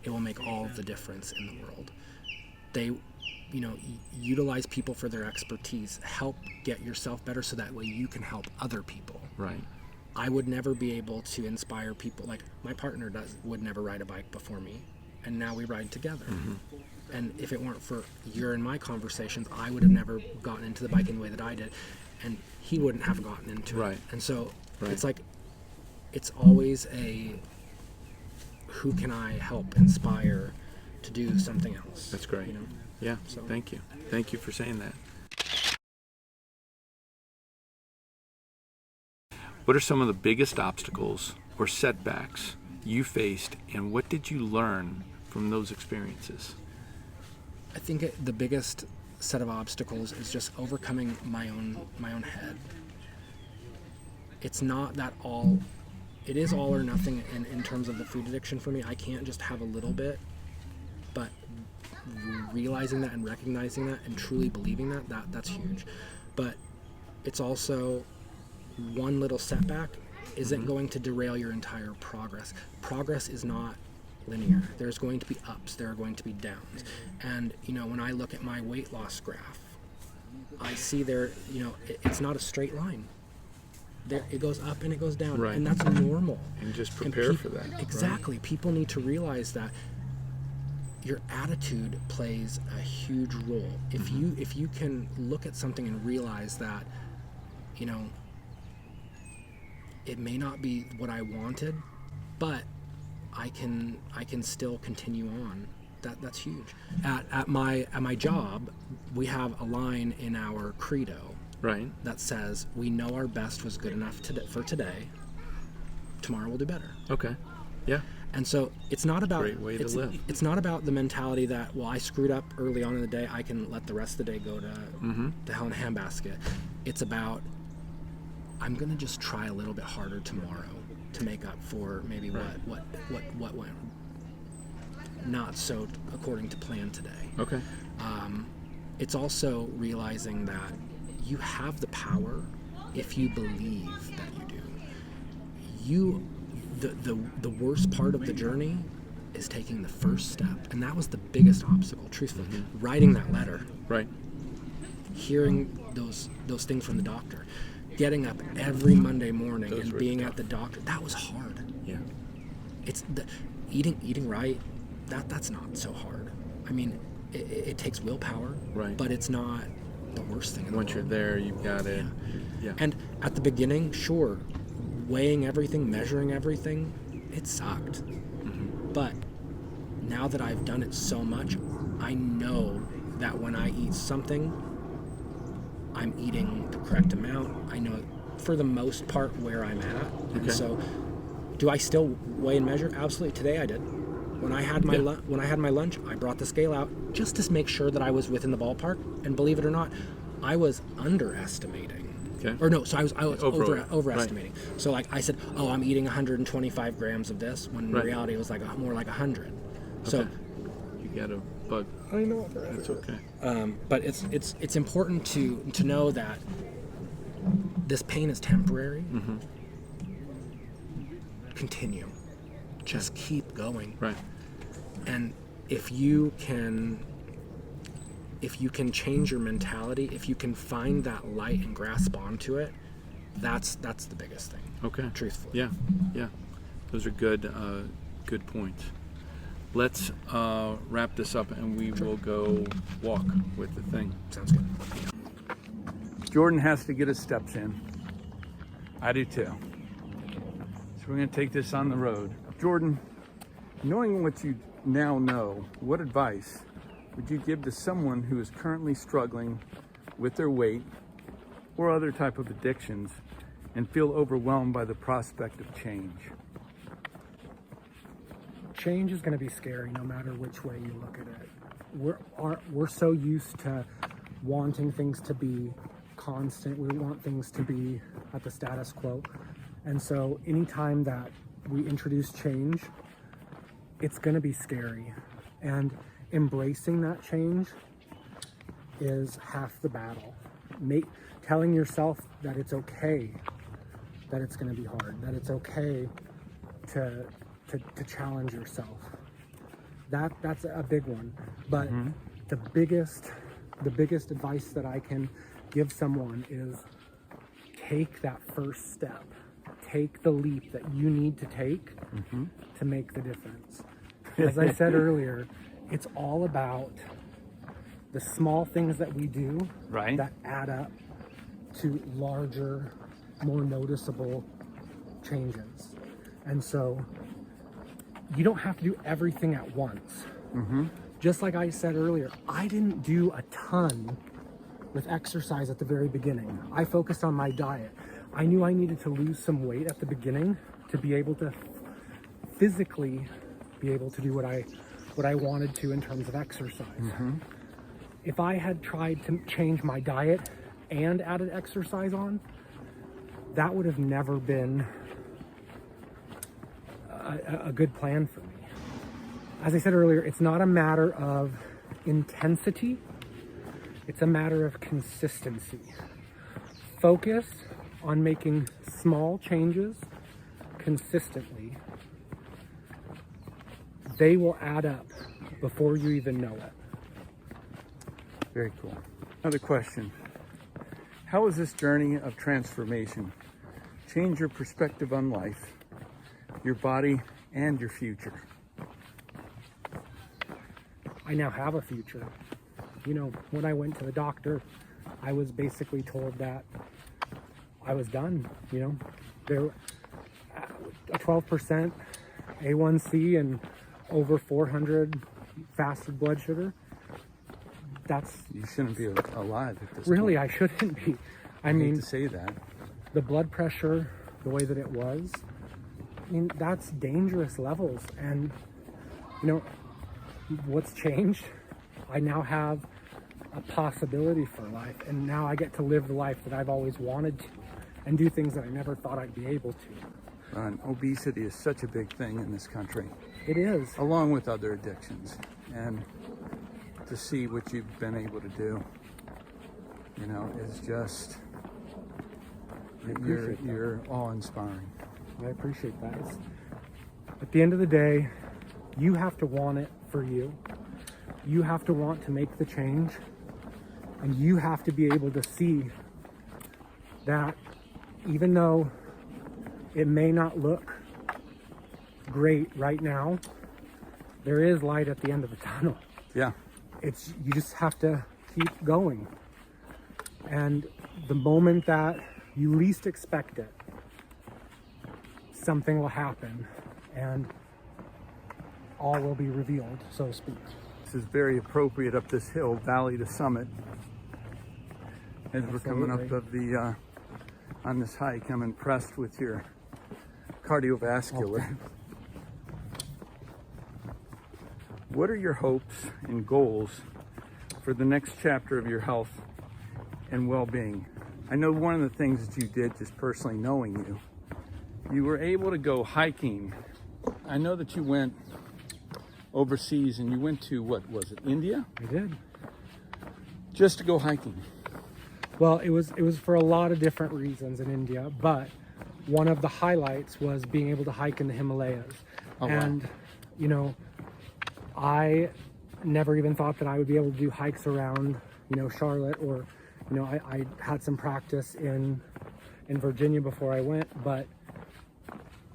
it will make all of the difference in the world. They, utilize people for their expertise. Help get yourself better, so that way you can help other people. Right. I would never be able to inspire people. Like my partner would never ride a bike before me, and now we ride together. And if it weren't for your and my conversations, I would have never gotten into the biking the way that I did, and he wouldn't have gotten into it. And so it's like, it's always who can I help inspire to do something else? That's great. Yeah, so thank you. Thank you for saying that. What are some of the biggest obstacles or setbacks you faced, and what did you learn from those experiences? I think the biggest set of obstacles is just overcoming my own head. It's not that it is all or nothing in terms of the food addiction for me. I can't just have a little bit, but realizing that and recognizing that and truly believing that's huge. But it's also, one little setback isn't going to derail your entire progress. Progress is not linear. There's going to be ups, there are going to be downs. And when I look at my weight loss graph, I see it's not a straight line. It goes up and it goes down, and that's normal. And just prepare for that. Exactly. People need to realize that your attitude plays a huge role. If you can look at something and realize that, it may not be what I wanted, but I can still continue on. That's huge. At my job, we have a line in our credo that says, we know our best was good enough for today. Tomorrow we'll do better. Okay. Yeah. And so it's not about Great way to live. It's not about the mentality that, well, I screwed up early on in the day, I can let the rest of the day go to hell in a handbasket. It's about, I'm gonna just try a little bit harder tomorrow to make up for maybe what went not so according to plan today. Okay. It's also realizing that you have the power if you believe that you do. The worst part of the journey is taking the first step. And that was the biggest obstacle, truthfully. Writing that letter. Right. Hearing those things from the doctor. Getting up every Monday morning and being at the doctor. That was hard. Yeah. It's the eating right. That's not so hard. I mean, it takes willpower. Right. But it's not the worst thing in the world. Once you're there, you've got it. Yeah. And at the beginning, sure, weighing everything, measuring everything, it sucked. But now that I've done it so much, I know that when I eat something, I'm eating the correct amount. I know for the most part where I'm at. And so, do I still weigh and measure? Absolutely. Today I did. When I had my lunch, I brought the scale out just to make sure that I was within the ballpark. And believe it or not, I was underestimating. Okay. Or no, so I was overestimating. Right. So like I said, oh, I'm eating 125 grams of this, when in reality it was like more like 100. So you got a bug. I know that's okay. But it's important to know that this pain is temporary. Continue, just keep going. Right. And if you can change your mentality, if you can find that light and grasp onto it, that's the biggest thing. Okay. Truthfully. Yeah. Those are good points. Let's wrap this up and we will go walk with the thing. Sounds good. Jordan has to get his steps in. I do too. So we're going to take this on the road. Jordan, knowing what you now know, what advice would you give to someone who is currently struggling with their weight or other type of addictions and feel overwhelmed by the prospect of change? Change is going to be scary no matter which way you look at it. We're so used to wanting things to be constant. We want things to be at the status quo. And so anytime that we introduce change, it's going to be scary. And embracing that change is half the battle. Telling yourself that it's okay, that it's going to be hard, that it's okay to challenge yourself. That's a big one. But the biggest advice that I can give someone is take that first step. Take the leap that you need to take to make the difference. As I said earlier, it's all about the small things that we do that add up to larger, more noticeable changes. And so you don't have to do everything at once. Just like I said earlier, I didn't do a ton with exercise at the very beginning. I focused on my diet. I knew I needed to lose some weight at the beginning to be able to physically be able to do what I wanted to in terms of exercise. If I had tried to change my diet and added exercise on, that would have never been a good plan for me. As I said earlier, it's not a matter of intensity, it's a matter of consistency. Focus on making small changes consistently. They will add up before you even know it. Very cool. Another question. How has this journey of transformation changed your perspective on life, your body, and your future? I now have a future. You know, when I went to the doctor, I was basically told that I was done. You know, there a 12% A1C and over 400 fasted blood sugar. You shouldn't be alive at this really point. I shouldn't be. I hate mean, to say that. The blood pressure, the way that it was, I mean, that's dangerous levels. And you know what's changed? I now have a possibility for life, and now I get to live the life that I've always wanted to and do things that I never thought I'd be able to. Obesity is such a big thing in this country. It is. Along with other addictions. And to see what you've been able to do, you know, is just, you're awe-inspiring. I appreciate that. At the end of the day, You have to want it for you. You have to want to make the change, and you have to be able to see that even though it may not look great right now, there is light at the end of the tunnel. Yeah. You just have to keep going. And the moment that you least expect it, something will happen and all will be revealed, so to speak. This is very appropriate up this hill, valley to summit. As we're coming up of the on this hike, I'm impressed with your cardiovascular. What are your hopes and goals for the next chapter of your health and well-being? I know one of the things that you did, just personally knowing you were able to go hiking. I know that you went overseas and you went to, what was it, India? I did. Just to go hiking. Well, it was for a lot of different reasons in India, but one of the highlights was being able to hike in the Himalayas. Oh, and, wow. you know, I never even thought that I would be able to do hikes around, Charlotte, or, I had some practice in Virginia before I went, but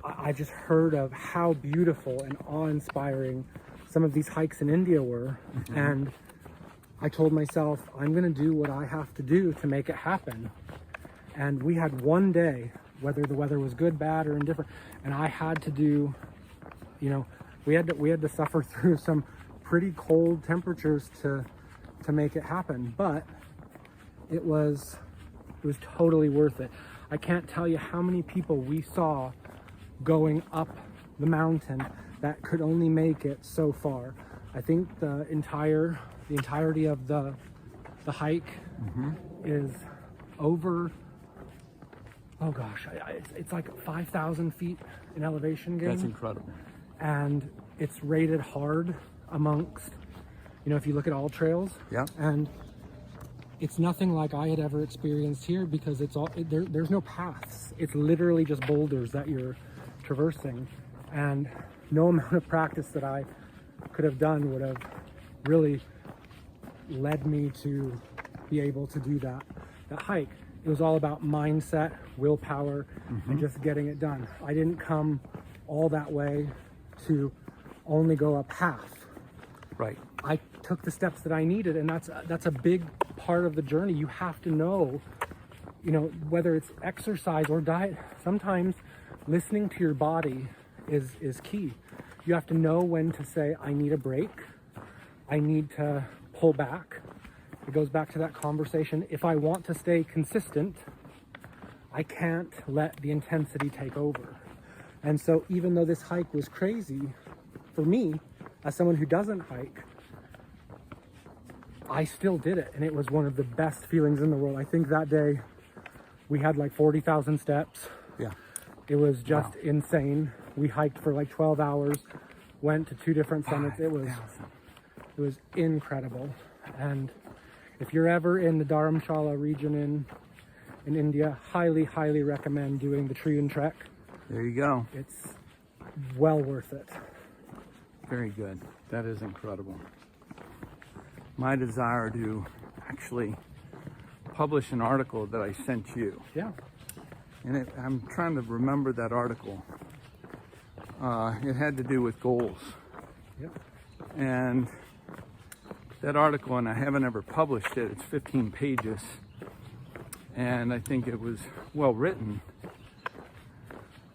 I just heard of how beautiful and awe-inspiring some of these hikes in India were. Mm-hmm. And I told myself, I'm going to do what I have to do to make it happen. And we had one day, whether the weather was good, bad, or indifferent, and I had to do, we had to suffer through some pretty cold temperatures to make it happen. But it was totally worth it. I can't tell you how many people we saw going up the mountain that could only make it so far. I think the entirety of the hike mm-hmm. is over, oh gosh, it's like 5,000 feet in elevation gain. That's incredible. And it's rated hard amongst, if you look at all trails. Yeah. And it's nothing like I had ever experienced here, because there's no paths. It's literally just boulders that you're traversing, and no amount of practice that I could have done would have really led me to be able to do that hike. It was all about mindset, willpower, mm-hmm. and just getting it done. I didn't come all that way to only go up half. Right. I took the steps that I needed, and that's a big part of the journey. You have to know, whether it's exercise or diet, sometimes listening to your body is key. You have to know when to say, I need a break. I need to pull back. It goes back to that conversation. If I want to stay consistent, I can't let the intensity take over. And so even though this hike was crazy, for me, as someone who doesn't hike, I still did it. And it was one of the best feelings in the world. I think that day we had like 40,000 steps. Yeah. It was just insane. We hiked for like 12 hours, went to 2 different summits. It was incredible. And if you're ever in the Dharamshala region in India, highly, highly recommend doing the Triun Trek. There you go. It's well worth it. Very good. That is incredible. My desire to actually publish an article that I sent you. Yeah. And I'm trying to remember that article. It had to do with goals. Yep. And that article, and I haven't ever published it, it's 15 pages. And I think it was well written.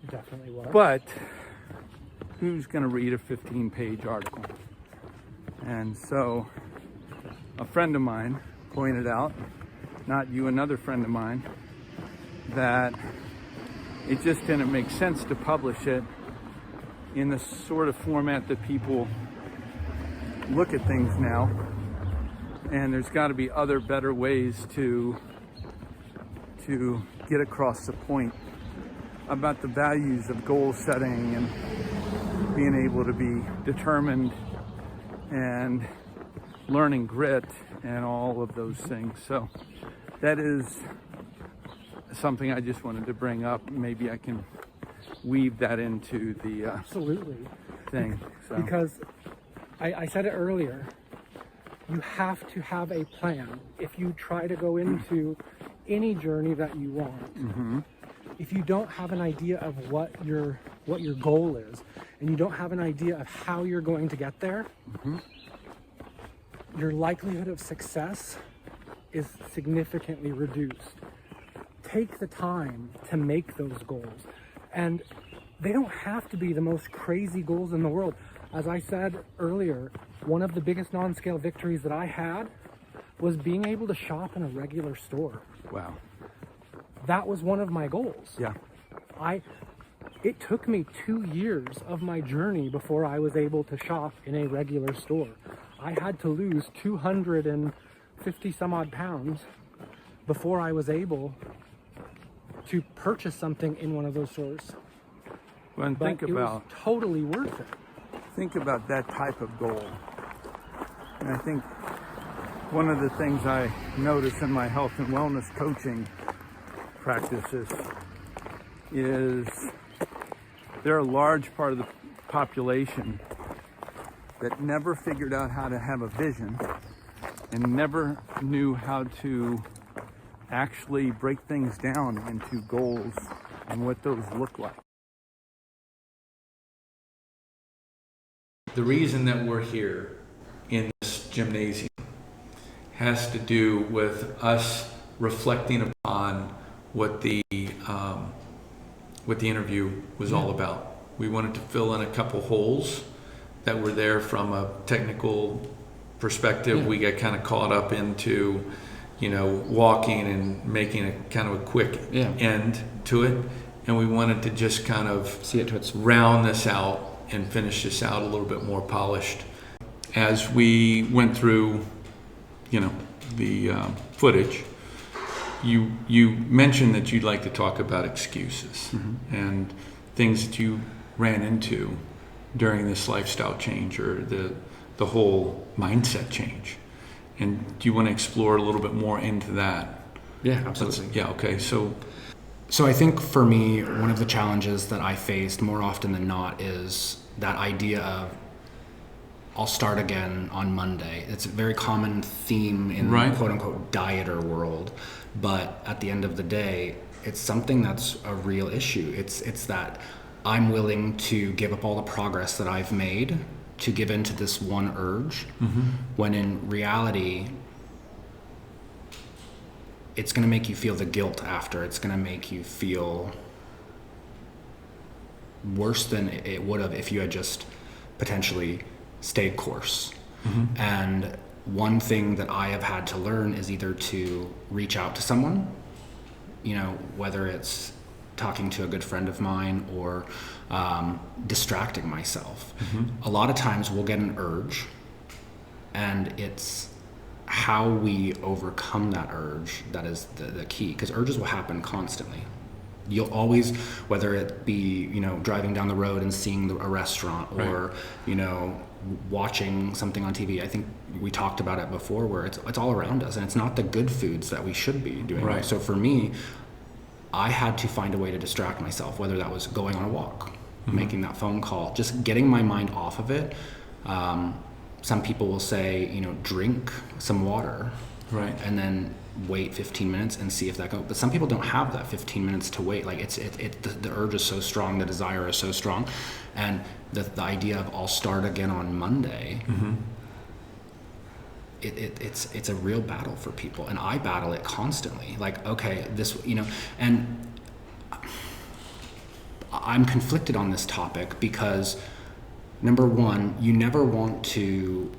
It definitely was. But who's going to read a 15-page article? And so a friend of mine pointed out, not you, another friend of mine, that it just didn't make sense to publish it in the sort of format that people look at things now. And there's got to be other better ways to get across the point about the values of goal setting and being able to be determined and learning grit and all of those things. So that is something I just wanted to bring up. Maybe I can weave that into the Absolutely. thing. So. Because I said it earlier, you have to have a plan. If you try to go into any journey that you want, if you don't have an idea of what your goal is, and you don't have an idea of how you're going to get there, your likelihood of success is significantly reduced. Take the time to make those goals. And they don't have to be the most crazy goals in the world. As I said earlier, one of the biggest non-scale victories that I had was being able to shop in a regular store. Wow. That was one of my goals. Yeah. It took me 2 years of my journey before I was able to shop in a regular store. I had to lose 250 some odd pounds before I was able to purchase something in one of those stores. Well, and But it was totally worth it. think about that type of goal. And I think one of the things I notice in my health and wellness coaching practices is there are a large part of the population that never figured out how to have a vision and never knew how to actually break things down into goals and what those look like. The reason that we're here in this gymnasium has to do with us reflecting upon what the interview was all about. We wanted to fill in a couple holes that were there from a technical perspective. We got kind of caught up into, walking and making a kind of a quick end to it, and we wanted to just kind of See it to its round this out and finish this out a little bit more polished. As we went through, the footage, you mentioned that you'd like to talk about excuses and things that you ran into during this lifestyle change or the whole mindset change. And do you want to explore a little bit more into that? Yeah, absolutely. Yeah, okay. So I think for me, one of the challenges that I faced more often than not is that idea of I'll start again on Monday. It's a very common theme in the quote unquote dieter world, but at the end of the day, it's something that's a real issue. It's that I'm willing to give up all the progress that I've made to give into this one urge, when in reality, it's going to make you feel the guilt after. It's going to make you feel worse than it would have if you had just potentially stayed course. And one thing that I have had to learn is either to reach out to someone, whether it's talking to a good friend of mine or distracting myself. A lot of times we'll get an urge, and it's how we overcome that urge that is the key, because urges will happen constantly. You'll always, whether it be driving down the road and seeing a restaurant or watching something on TV. I think we talked about it before, where it's all around us, and it's not the good foods that we should be doing. So for me, I had to find a way to distract myself, whether that was going on a walk, making that phone call, just getting my mind off of it. Some people will say, drink some water, and then wait 15 minutes and see if that goes. But some people don't have that 15 minutes to wait. Like the urge is so strong, the desire is so strong, and the idea of I'll start again on Monday. It's a real battle for people, and I battle it constantly. Like, okay, this, and I'm conflicted on this topic because, number one, you never want to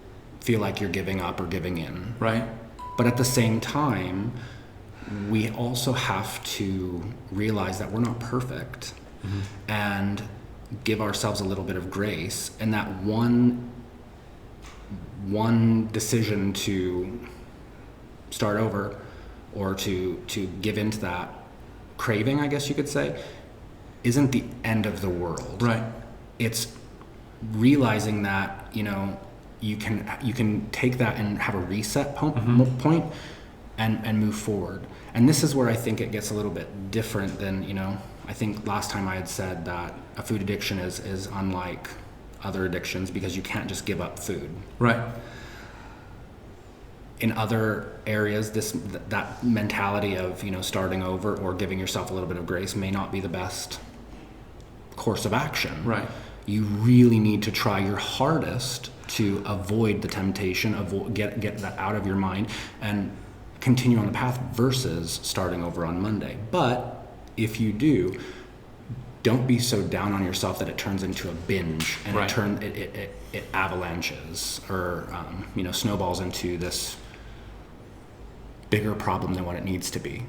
feel like you're giving up or giving in. But at the same time, we also have to realize that we're not perfect and give ourselves a little bit of grace, and that one decision to start over or to give into that craving, I guess you could say, isn't the end of the world. It's realizing that you can take that and have a reset point and move forward. And this is where I think it gets a little bit different than I think last time I had said that a food addiction is unlike other addictions because you can't just give up food. Right. In other areas, that mentality of, starting over or giving yourself a little bit of grace may not be the best course of action. Right. You really need to try your hardest to avoid the temptation, get that out of your mind, and continue on the path versus starting over on Monday. But if you do, don't be so down on yourself that it turns into a binge and right. it avalanches or snowballs into this bigger problem than what it needs to be.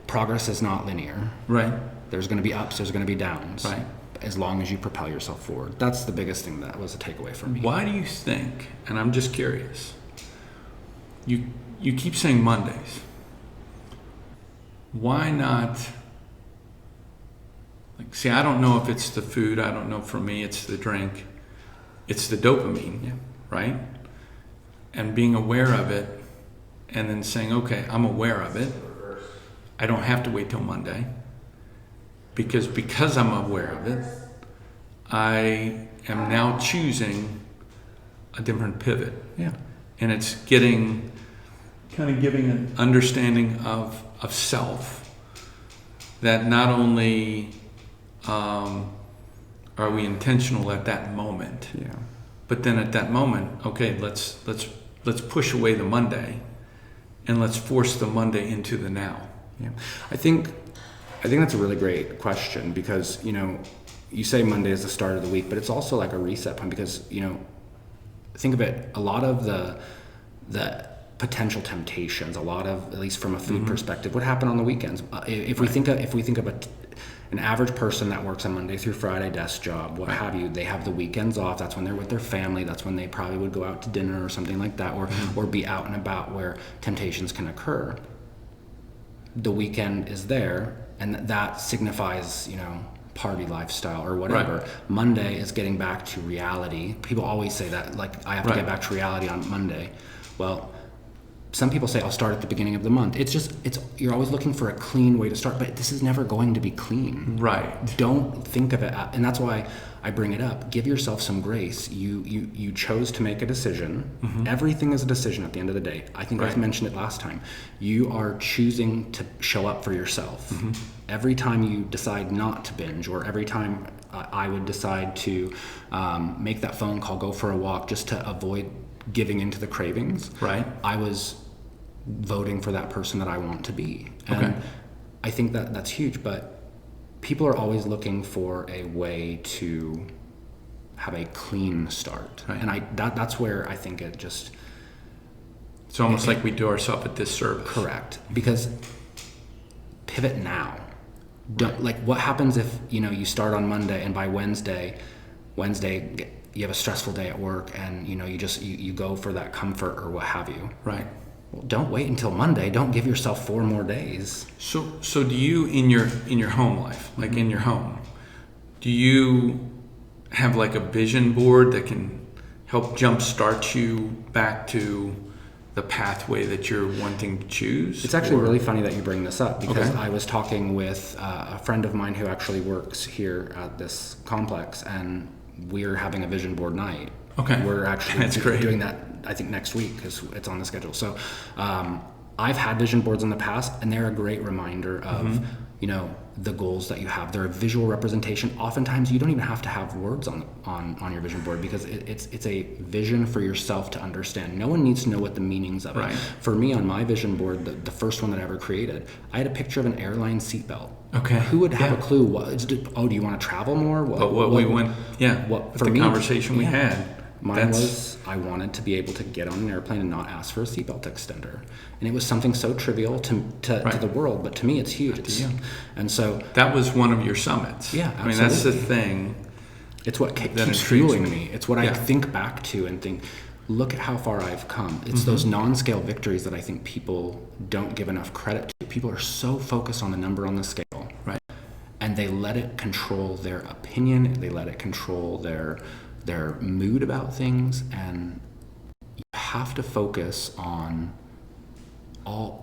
Progress is not linear. Right. There's going to be ups, there's going to be downs. Right. As long as you propel yourself forward. That's the biggest thing that was a takeaway for me. Why do you think, and I'm just curious, you keep saying Mondays. Why not, see, I don't know if it's the food, I don't know, for me it's the drink, it's the dopamine, right? And being aware of it, and then saying, okay, I'm aware of it, I don't have to wait till Monday, because I'm aware of it, I am now choosing a different pivot. Yeah. And it's giving an understanding of self, that not only are we intentional at that moment, but then at that moment, okay, let's push away the Monday and let's force the Monday into the now. Yeah. I think that's a really great question, because you say Monday is the start of the week, but it's also like a reset point, because think of it, a lot of the potential temptations, a lot of, at least from a food perspective, would happen on the weekends. If we think of an average person that works a Monday through Friday desk job, what have you, they have the weekends off. That's when they're with their family. That's when they probably would go out to dinner or something like that, or be out and about where temptations can occur. The weekend is there, and that signifies, party lifestyle or whatever. Right. Monday is getting back to reality. People always say that, I have to get back to reality on Monday. Well, some people say I'll start at the beginning of the month. You're always looking for a clean way to start, but this is never going to be clean. Right. Don't think of it, and that's why I bring it up. Give yourself some grace. You chose to make a decision. Mm-hmm. Everything is a decision at the end of the day. I think I mentioned it last time. You are choosing to show up for yourself. Mm-hmm. Every time you decide not to binge, or every time I would decide to make that phone call, go for a walk, just to avoid giving into the cravings, right? I was voting for that person that I want to be. And I think that's huge, but people are always looking for a way to have a clean start. Right. And that's where I think it's almost like we do ourselves a disservice. Correct. Because pivot now. What happens if, you start on Monday and by Wednesday you have a stressful day at work, and you go for that comfort or what have you. Right. Well, don't wait until Monday. Don't give yourself 4 more days. So do you, in your home life, like in your home, do you have a vision board that can help jumpstart you back to the pathway that you're wanting to choose? It's actually really funny that you bring this up, because I was talking with a friend of mine who actually works here at this complex, and we're having a vision board night. Okay. We're actually doing that, I think, next week, because it's on the schedule. So I've had vision boards in the past, and they're a great reminder of, the goals that you have. They're a visual representation. Oftentimes, you don't even have to have words on your vision board, because it's a vision for yourself to understand. No one needs to know what the meanings of it. Right. For me, on my vision board, the first one that I ever created, I had a picture of an airline seatbelt. Okay. Who would have a clue? Do you want to travel more? The conversation we had. Mine was, I wanted to be able to get on an airplane and not ask for a seatbelt extender. And it was something so trivial to the world, but to me it's huge. And so that was one of your summits. Yeah, absolutely. I mean, that's the thing. It's what keeps fueling me. It's what I think back to and think, look at how far I've come. It's those non-scale victories that I think people don't give enough credit to. People are so focused on the number on the scale. Right. And they let it control their opinion. They let it control their mood about things, and you have to focus on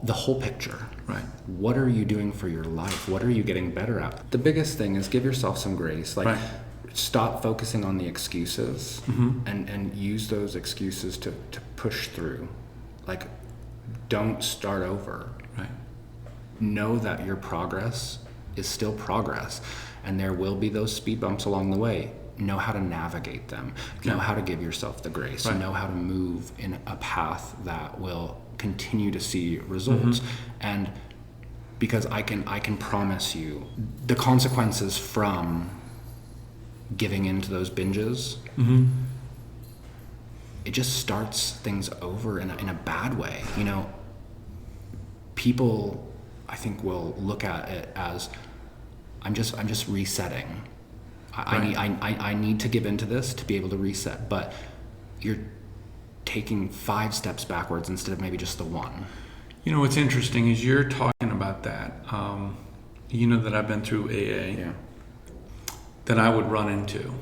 the whole picture. Right. What are you doing for your life? What are you getting better at? The biggest thing is give yourself some grace. stop focusing on the excuses Mm-hmm. and use those excuses to push through. Like, don't start over. Right. Know that your progress is still progress, and there will be those speed bumps along the way. Know how to navigate them. Know how to give yourself the grace. Right. Know how to move in a path that will continue to see results. Mm-hmm. And because I can promise you the consequences from giving into those binges, Mm-hmm. it just starts things over in a bad way. You know, people, I think, will look at it as I'm just resetting. Right. I need to give into this to be able to reset, but you're taking 5 steps backwards instead of maybe just the one. You know, what's interesting is you're talking about that. You know that I've been through AA, Yeah. that I would run into,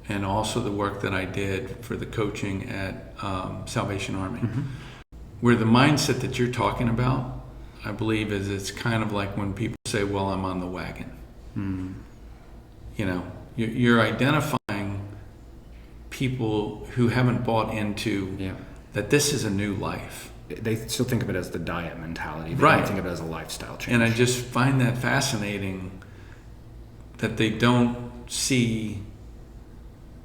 and also the work that I did for the coaching at Salvation Army, Mm-hmm. where the mindset that you're talking about, I believe, is it's kind of like when people say, well, I'm on the wagon. Mm. You know, you're identifying people who haven't bought into Yeah. that this is a new life. They still think of it as the diet mentality. They Right. don't think of it as a lifestyle change. And I just find that fascinating that they don't see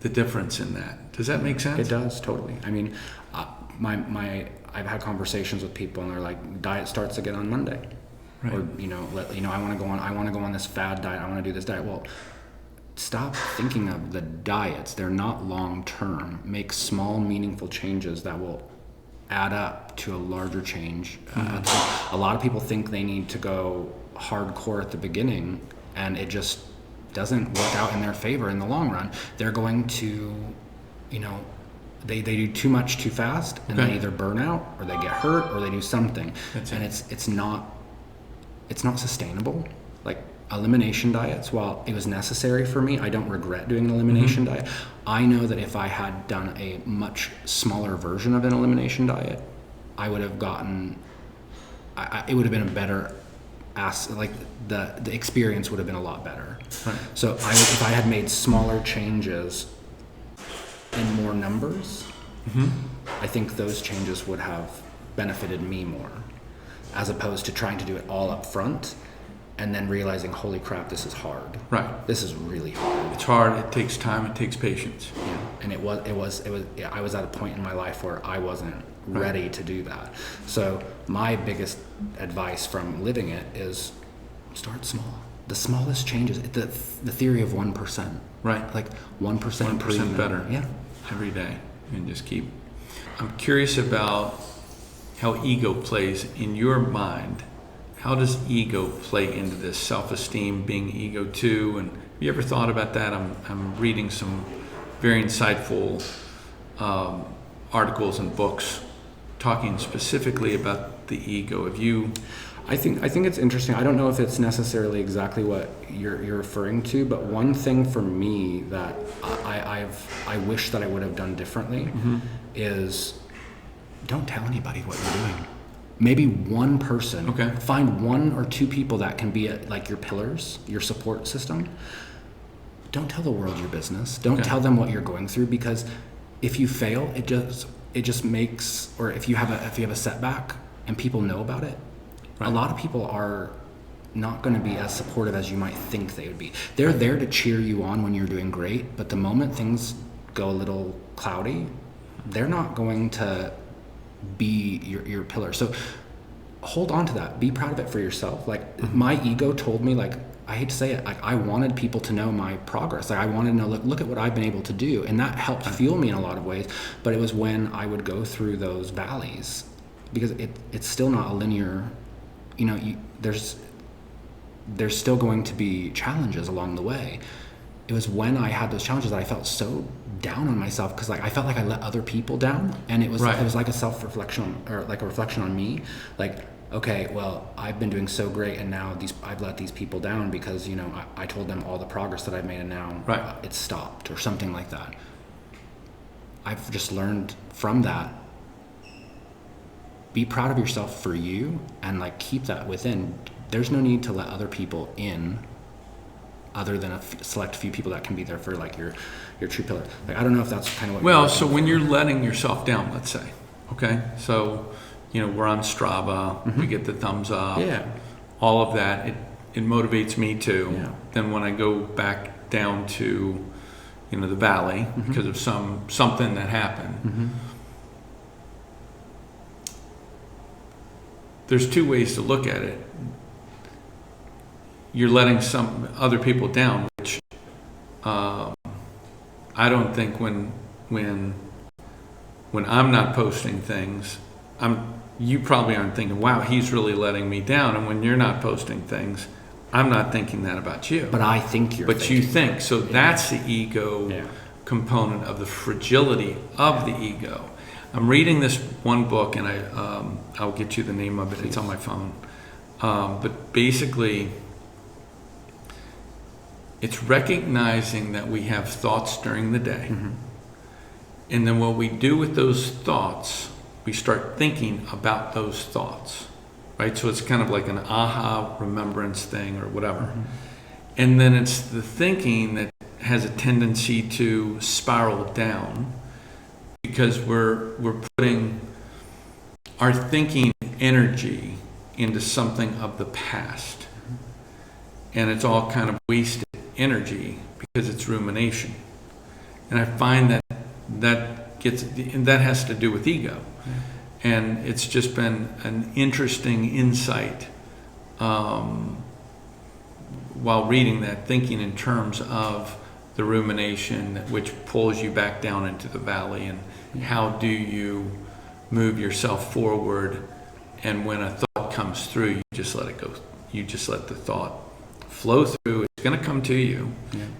the difference in that. Does that make sense? It does, totally. I mean, I've had conversations with people, and they're like, diet starts again on Monday, Right. or I want to go on this fad diet. I want to do this diet. Well, stop thinking of the diets. They're not long term. Make small, meaningful changes that will add up to a larger change. A lot of people think they need to go hardcore at the beginning, and it just doesn't work out in their favor in the long run. They're going to, they do too much too fast, and Okay. they either burn out, or they get hurt, or they do something. That's And it. it's not sustainable. Like, elimination diets, while it was necessary for me, I don't regret doing an elimination diet. I know that if I had done a much smaller version of an elimination diet, I would have gotten, it would have been a better the experience would have been a lot better. Right. So if I had made smaller changes in more numbers, I think those changes would have benefited me more, as opposed to trying to do it all up front and then realizing, holy crap, this is hard. Right. This is really hard. It's hard. It takes time. It takes patience. Yeah. And I was at a point in my life where I wasn't ready to do that. So my biggest advice from living it is start small. The smallest changes, the theory of 1%. Right. Like 1% 1% improvement. better. Yeah. Every day. And just keep. I'm curious about how ego plays in your mind. How does ego play into this? Self-esteem being ego too, and have you ever thought about that? I'm reading some very insightful articles and books talking specifically about the ego. Have you? I think it's interesting. I don't know if it's necessarily exactly what you're referring to, but one thing for me that I wish that I would have done differently is don't tell anybody what you're doing. Maybe one person. Okay. Find 1 or 2 people that can be like your pillars, your support system. Don't tell the world your business. Don't tell them what you're going through, because if you fail, it just makes, or if you have a setback and people know about it, Right. a lot of people are not going to be as supportive as you might think they would be. They're there to cheer you on when you're doing great, but the moment things go a little cloudy, they're not going to be your pillar. So hold on to that. Be proud of it for yourself. Like, my ego told me, like, I hate to say it, like, I wanted people to know my progress. Like, I wanted to know, look at what I've been able to do, and that helped fuel me in a lot of ways. But it was when I would go through those valleys, because it's still not a linear. There's still going to be challenges along the way. It was when I had those challenges that I felt so down on myself, because I felt like I let other people down, and it was Right. it was like a self-reflection, or like a reflection on me. Like, okay, well, I've been doing so great, and now I've let these people down because I told them all the progress that I've made, and now it's stopped, or something like that. I've just learned from that. Be proud of yourself for you, and like keep that within. There's no need to let other people in other than a select few people that can be there for like your true pillar. Like, I don't know if that's kind of what. Well, so when you're letting yourself down, let's say, okay, so we're on Strava, we get the thumbs up, all of that. It motivates me too. Yeah. Then when I go back down to the valley because of something that happened. There's two ways to look at it. You're letting some other people down, which I don't think when I'm not posting things, you probably aren't thinking, wow, he's really letting me down. And when you're not posting things, I'm not thinking that about you. But I think you're. But you think. So that's the ego component of the fragility of the ego. I'm reading this one book, and I'll get you the name of it. Please. It's on my phone. But basically, it's recognizing that we have thoughts during the day. And then what we do with those thoughts, we start thinking about those thoughts. Right? So it's kind of like an aha remembrance thing or whatever. And then it's the thinking that has a tendency to spiral down because we're putting our thinking energy into something of the past. And it's all kind of wasted energy because it's rumination. And I find that has to do with ego. And it's just been an interesting insight while reading that, thinking in terms of the rumination, which pulls you back down into the valley, and how do you move yourself forward. And when a thought comes through, you just let it go. You just let the thought flow through. It's going to come to you.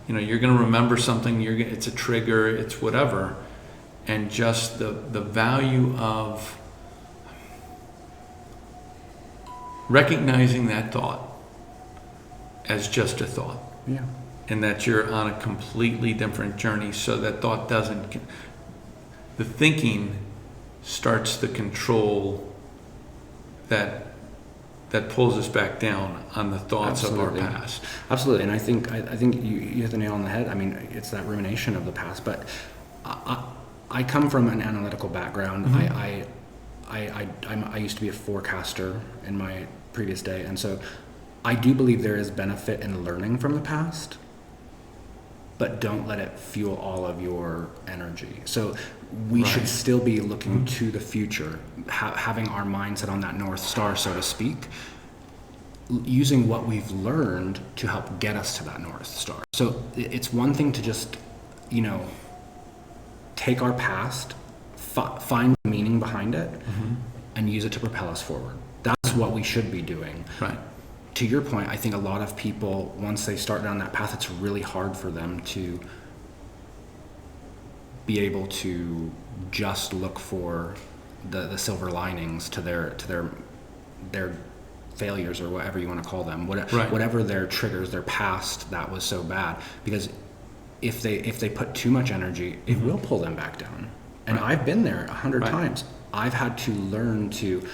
You're going to remember something. It's a trigger. It's whatever. And just the value of recognizing that thought as just a thought. And that you're on a completely different journey, so that thought doesn't, the thinking starts the control that pulls us back down on the thoughts of our past. Absolutely. And I think you hit the nail on the head. I mean, it's that rumination of the past. But I come from an analytical background. I used to be a forecaster in my previous day, and so I do believe there is benefit in learning from the past, but don't let it fuel all of your energy. So we should still be looking to the future, having our mindset on that North Star, so to speak, using what we've learned to help get us to that North Star. So it's one thing to just, take our past, find the meaning behind it, and use it to propel us forward. That's what we should be doing. Right. To your point, I think a lot of people, once they start down that path, it's really hard for them to be able to just look for the silver linings to their failures, or whatever you want to call them. Whatever their triggers, their past that was so bad. Because if they put too much energy, it will pull them back down. And I've been there 100 times. I've had to learn to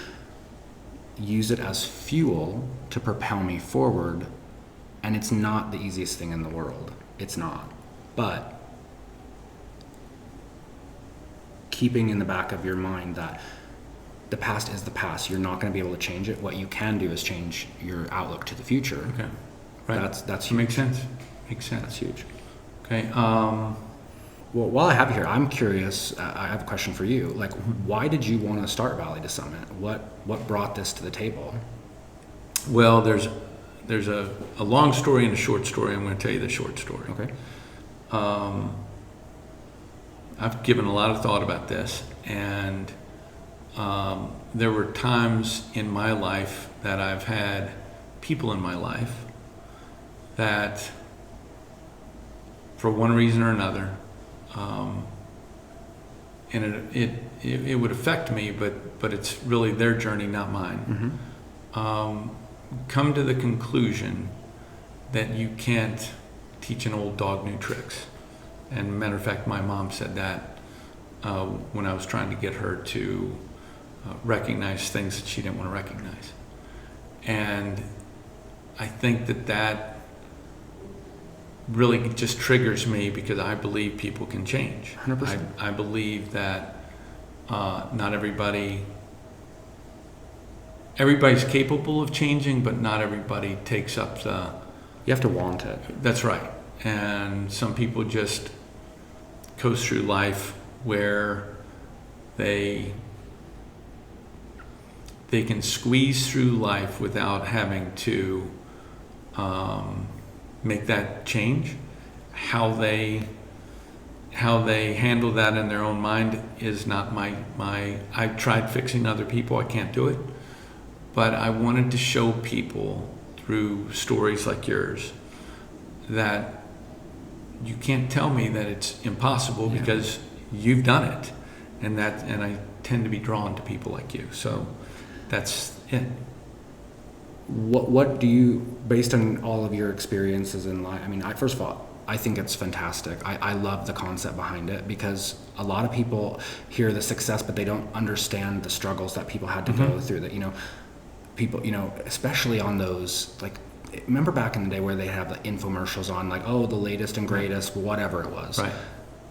use it as fuel to propel me forward, and it's not the easiest thing in the world. It's not. But keeping in the back of your mind that the past is the past. You're not going to be able to change it. What you can do is change your outlook to the future. Okay. Right. That's huge. Makes sense. That's huge. Okay. Well, while I have you here, I'm curious. I have a question for you. Like, why did you want to start Valley to Summit? What brought this to the table? Well, there's a long story and a short story. I'm going to tell you the short story. Okay. I've given a lot of thought about this, and there were times in my life that I've had people in my life that, for one reason or another, and it would affect me, but it's really their journey, not mine. Come to the conclusion that you can't teach an old dog new tricks. And matter of fact, my mom said that when I was trying to get her to recognize things that she didn't want to recognize. And I think that really just triggers me because I believe people can change. 100%. I believe that not everybody's capable of changing, but not everybody takes up the... You have to want it. That's right. And some people just coast through life where they can squeeze through life without having to make that change. How they handle that in their own mind is not my I've tried fixing other people, I can't do it. But I wanted to show people through stories like yours that you can't tell me that it's impossible, because you've done it. And I tend to be drawn to people like you. So that's it. What do you, based on all of your experiences in life, I mean, first of all, I think it's fantastic. I love the concept behind it, because a lot of people hear the success, but they don't understand the struggles that people had to go through. That, people, especially on those, like, remember back in the day where they have the infomercials on, like, oh, the latest and greatest, whatever it was. Right.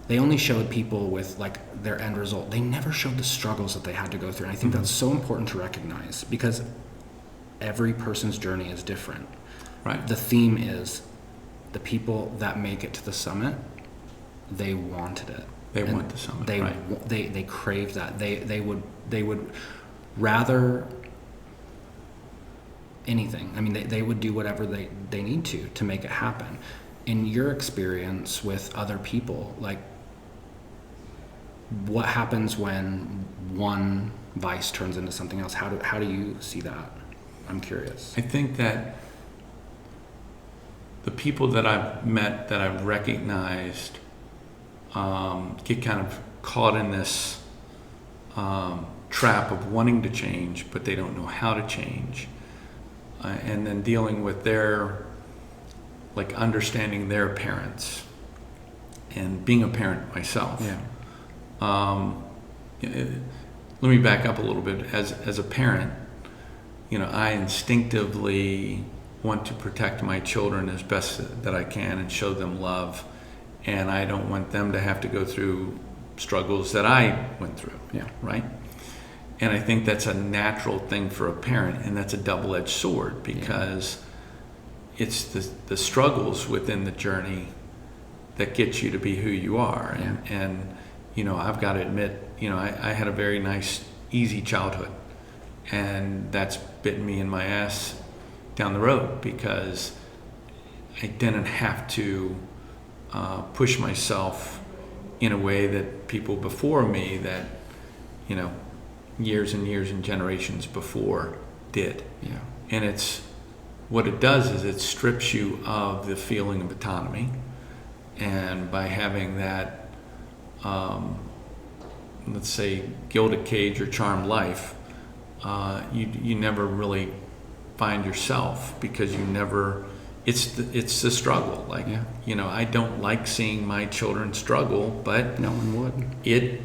They only showed people with, like, their end result. They never showed the struggles that they had to go through. And I think that's so important to recognize, because every person's journey is different. Right. The theme is the people that make it to the summit, they wanted it. They want the summit. They crave that. They would rather anything. I mean, they would do whatever they need to make it happen. In your experience with other people, like, what happens when one vice turns into something else? How do you see that? I'm curious. I think that the people that I've met, that I've recognized, get kind of caught in this trap of wanting to change, but they don't know how to change. And then dealing with their, like, understanding their parents and being a parent myself. Let me back up a little bit. As a parent, I instinctively want to protect my children as best that I can and show them love. And I don't want them to have to go through struggles that I went through. Right? And I think that's a natural thing for a parent, and that's a double-edged sword, because it's the struggles within the journey that get you to be who you are. And I've got to admit, I had a very nice, easy childhood, and that's bitten me in my ass down the road, because I didn't have to push myself in a way that people before me that, years and years and generations before did. And what it does is it strips you of the feeling of autonomy, and by having that let's say gilded cage or charmed life, you never really find yourself, because it's the struggle. Like, I don't like seeing my children struggle, but no one would. It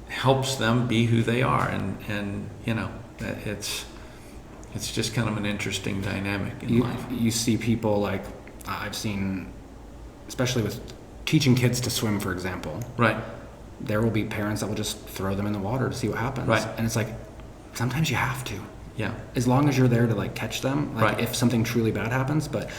helps them be who they are, and it's just kind of an interesting dynamic in life. You see people, like, I've seen, especially with teaching kids to swim, for example. Right. There will be parents that will just throw them in the water to see what happens. Right. And it's like, sometimes you have to. Yeah. As long as you're there to, like, catch them, like, right. if something truly bad happens, but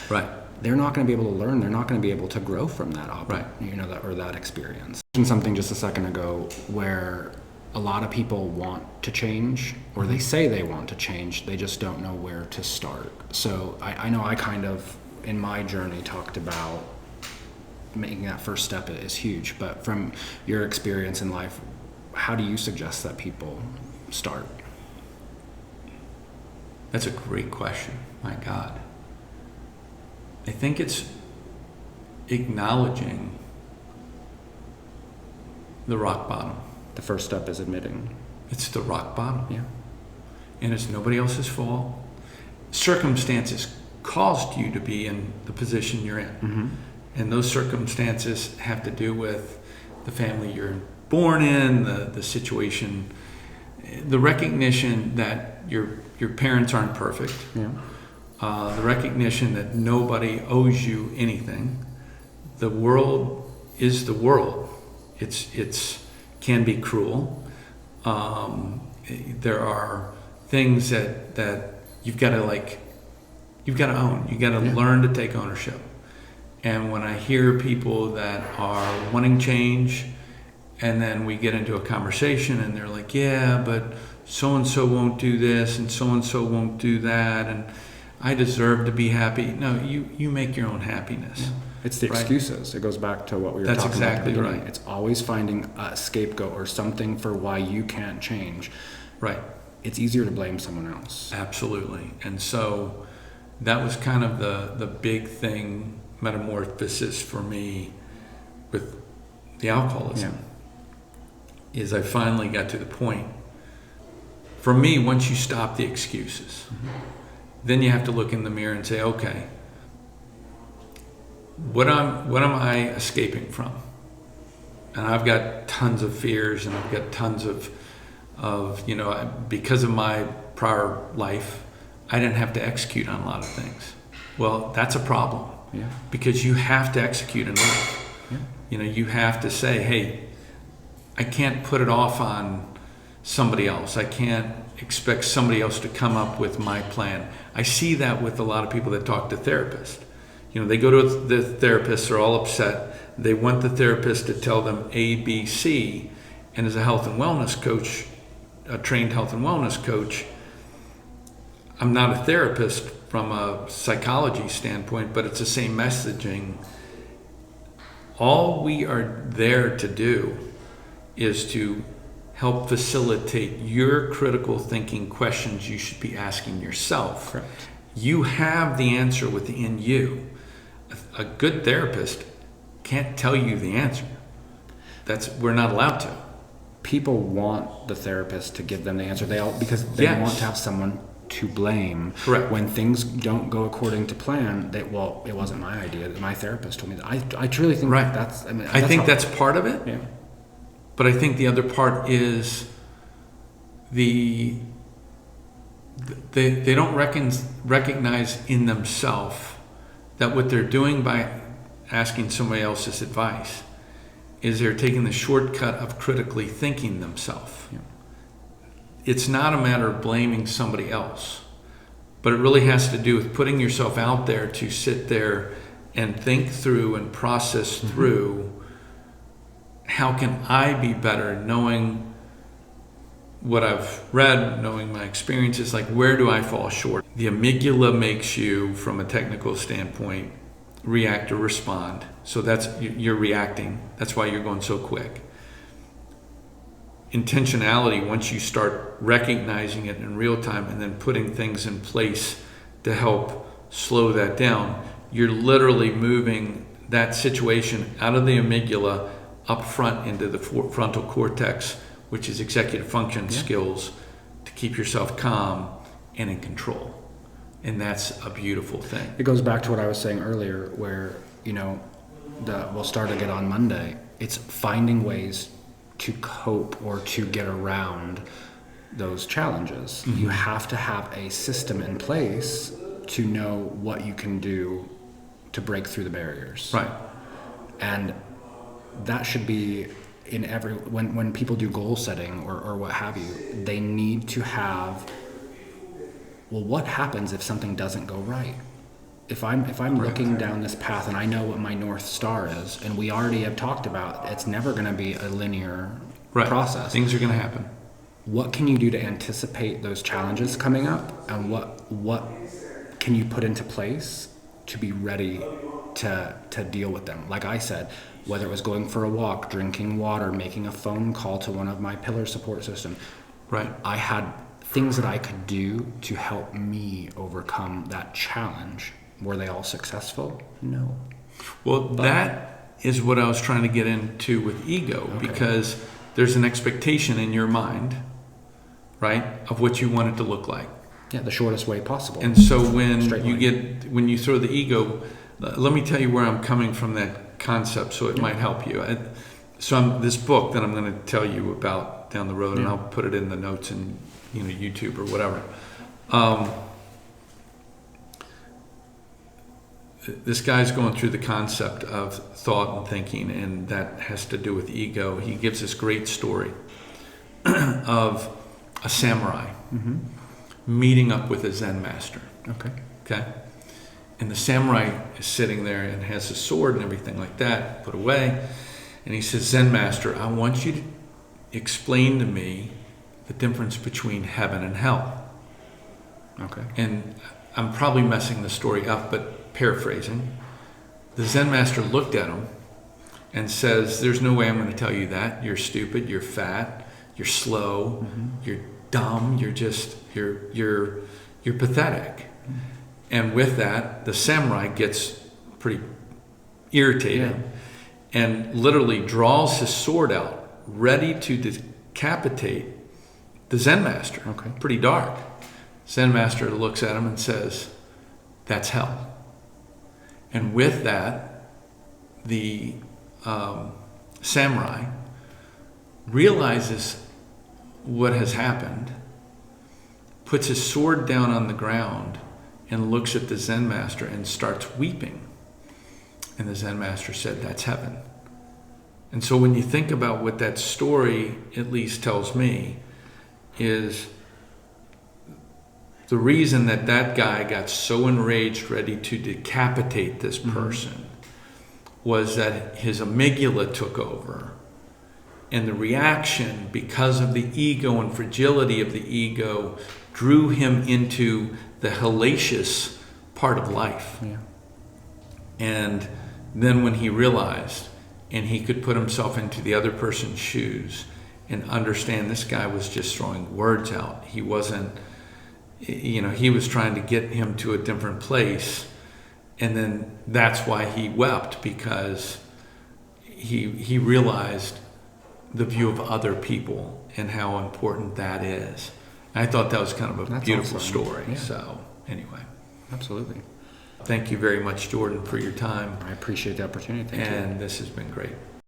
they're not going to be able to learn. They're not going to be able to grow from that, that experience. I mentioned something just a second ago where a lot of people want to change, or they say they want to change. They just don't know where to start. So I know I kind of, in my journey, talked about making that first step is huge. But from your experience in life, how do you suggest that people start? That's a great question. My God. I think it's acknowledging the rock bottom. The first step is admitting. It's the rock bottom. Yeah. And it's nobody else's fault. Circumstances caused you to be in the position you're in. Mm-hmm. And those circumstances have to do with the family you're born in, the situation, the recognition that your parents aren't perfect. Yeah. The recognition that nobody owes you anything, the world is the world. It's can be cruel. There are things that you've got to own. You got to learn to take ownership. And when I hear people that are wanting change, and then we get into a conversation and they're like, yeah, but so-and-so won't do this and so-and-so won't do that, and I deserve to be happy. No, you make your own happiness. Yeah. It's the excuses. It goes back to what we were talking about. That's exactly right. right. It's always finding a scapegoat or something for why you can't change. Right. It's easier to blame someone else. Absolutely. And so that was kind of the big thing, metamorphosis for me with the alcoholism. Is I finally got to the point. For me, once you stop the excuses, then you have to look in the mirror and say, okay, what am I escaping from? And I've got tons of fears, and I've got tons of because of my prior life, I didn't have to execute on a lot of things. Well, that's a problem. Yeah. Because you have to execute in life. Yeah. You have to say, hey, I can't put it off on somebody else. I can't expect somebody else to come up with my plan. I see that with a lot of people that talk to therapists. They go to the therapist, they're all upset. They want the therapist to tell them A, B, C. And as a health and wellness coach, a trained health and wellness coach, I'm not a therapist from a psychology standpoint, but it's the same messaging. All we are there to do is to help facilitate your critical thinking questions you should be asking yourself. Correct. You have the answer within you. A good therapist can't tell you the answer. We're not allowed to. People want the therapist to give them the answer. Because they want to have someone to blame. Correct. When things don't go according to plan, it wasn't my idea. My therapist told me that. I truly think that's. I think that's part of it. Yeah. But I think the other part is they don't recognize in themselves that what they're doing by asking somebody else's advice is they're taking the shortcut of critically thinking themselves. Yeah. It's not a matter of blaming somebody else, but it really has to do with putting yourself out there to sit there and think through and process through, how can I be better, knowing what I've read, knowing my experiences, like where do I fall short? The amygdala makes you, from a technical standpoint, react or respond. So you're reacting. That's why you're going so quick. Intentionality, once you start recognizing it in real time and then putting things in place to help slow that down, you're literally moving that situation out of the amygdala up front into the frontal cortex, which is executive function skills to keep yourself calm and in control. And that's a beautiful thing. It goes back to what I was saying earlier, where, we'll start again on Monday. It's finding ways to cope or to get around those challenges. Mm-hmm. You have to have a system in place to know what you can do to break through the barriers. Right. And that should be in when people do goal setting or what have you, they need to have, well, what happens if something doesn't go right? If I'm looking down this path and I know what my North Star is, and we already have talked about, it's never going to be a linear process. Things are going to happen. What can you do to anticipate those challenges coming up, and what can you put into place to be ready to deal with them? Like I said, whether it was going for a walk, drinking water, making a phone call to one of my pillar support system, I had things that I could do to help me overcome that challenge. Were they all successful? No. Well, that is what I was trying to get into with ego, because there's an expectation in your mind, right, of what you want it to look like. Yeah, the shortest way possible. And so when you throw the ego, let me tell you where I'm coming from that concept, so it might help you. This book that I'm going to tell you about down the road, and I'll put it in the notes in YouTube or whatever. this guy's going through the concept of thought and thinking, and that has to do with ego. He gives this great story of a samurai meeting up with a Zen master. Okay. And the samurai is sitting there and has a sword and everything like that put away. And he says, Zen master, I want you to explain to me the difference between heaven and hell. Okay. And I'm probably messing the story up, but paraphrasing. The Zen master looked at him and says, there's no way I'm going to tell you that. You're stupid, you're fat, you're slow, you're dumb, you're pathetic. And with that, the samurai gets pretty irritated and literally draws his sword out, ready to decapitate the Zen master. Okay. Pretty dark. Zen master looks at him and says, that's hell. And with that, the samurai realizes what has happened, puts his sword down on the ground, and looks at the Zen master and starts weeping. And the Zen master said, that's heaven. And so when you think about what that story at least tells me is the reason that that guy got so enraged, ready to decapitate this person, was that his amygdala took over. And the reaction, because of the ego and fragility of the ego, drew him into the hellacious part of life. Yeah. And then when he realized, and he could put himself into the other person's shoes and understand this guy was just throwing words out. He wasn't, he was trying to get him to a different place. And then that's why he wept, because he realized the view of other people and how important that is. I thought that was kind of a beautiful awesome. story. Yeah. So anyway. Absolutely. Thank you very much, Jordan, for your time. I appreciate the opportunity. Thank you. And this has been great.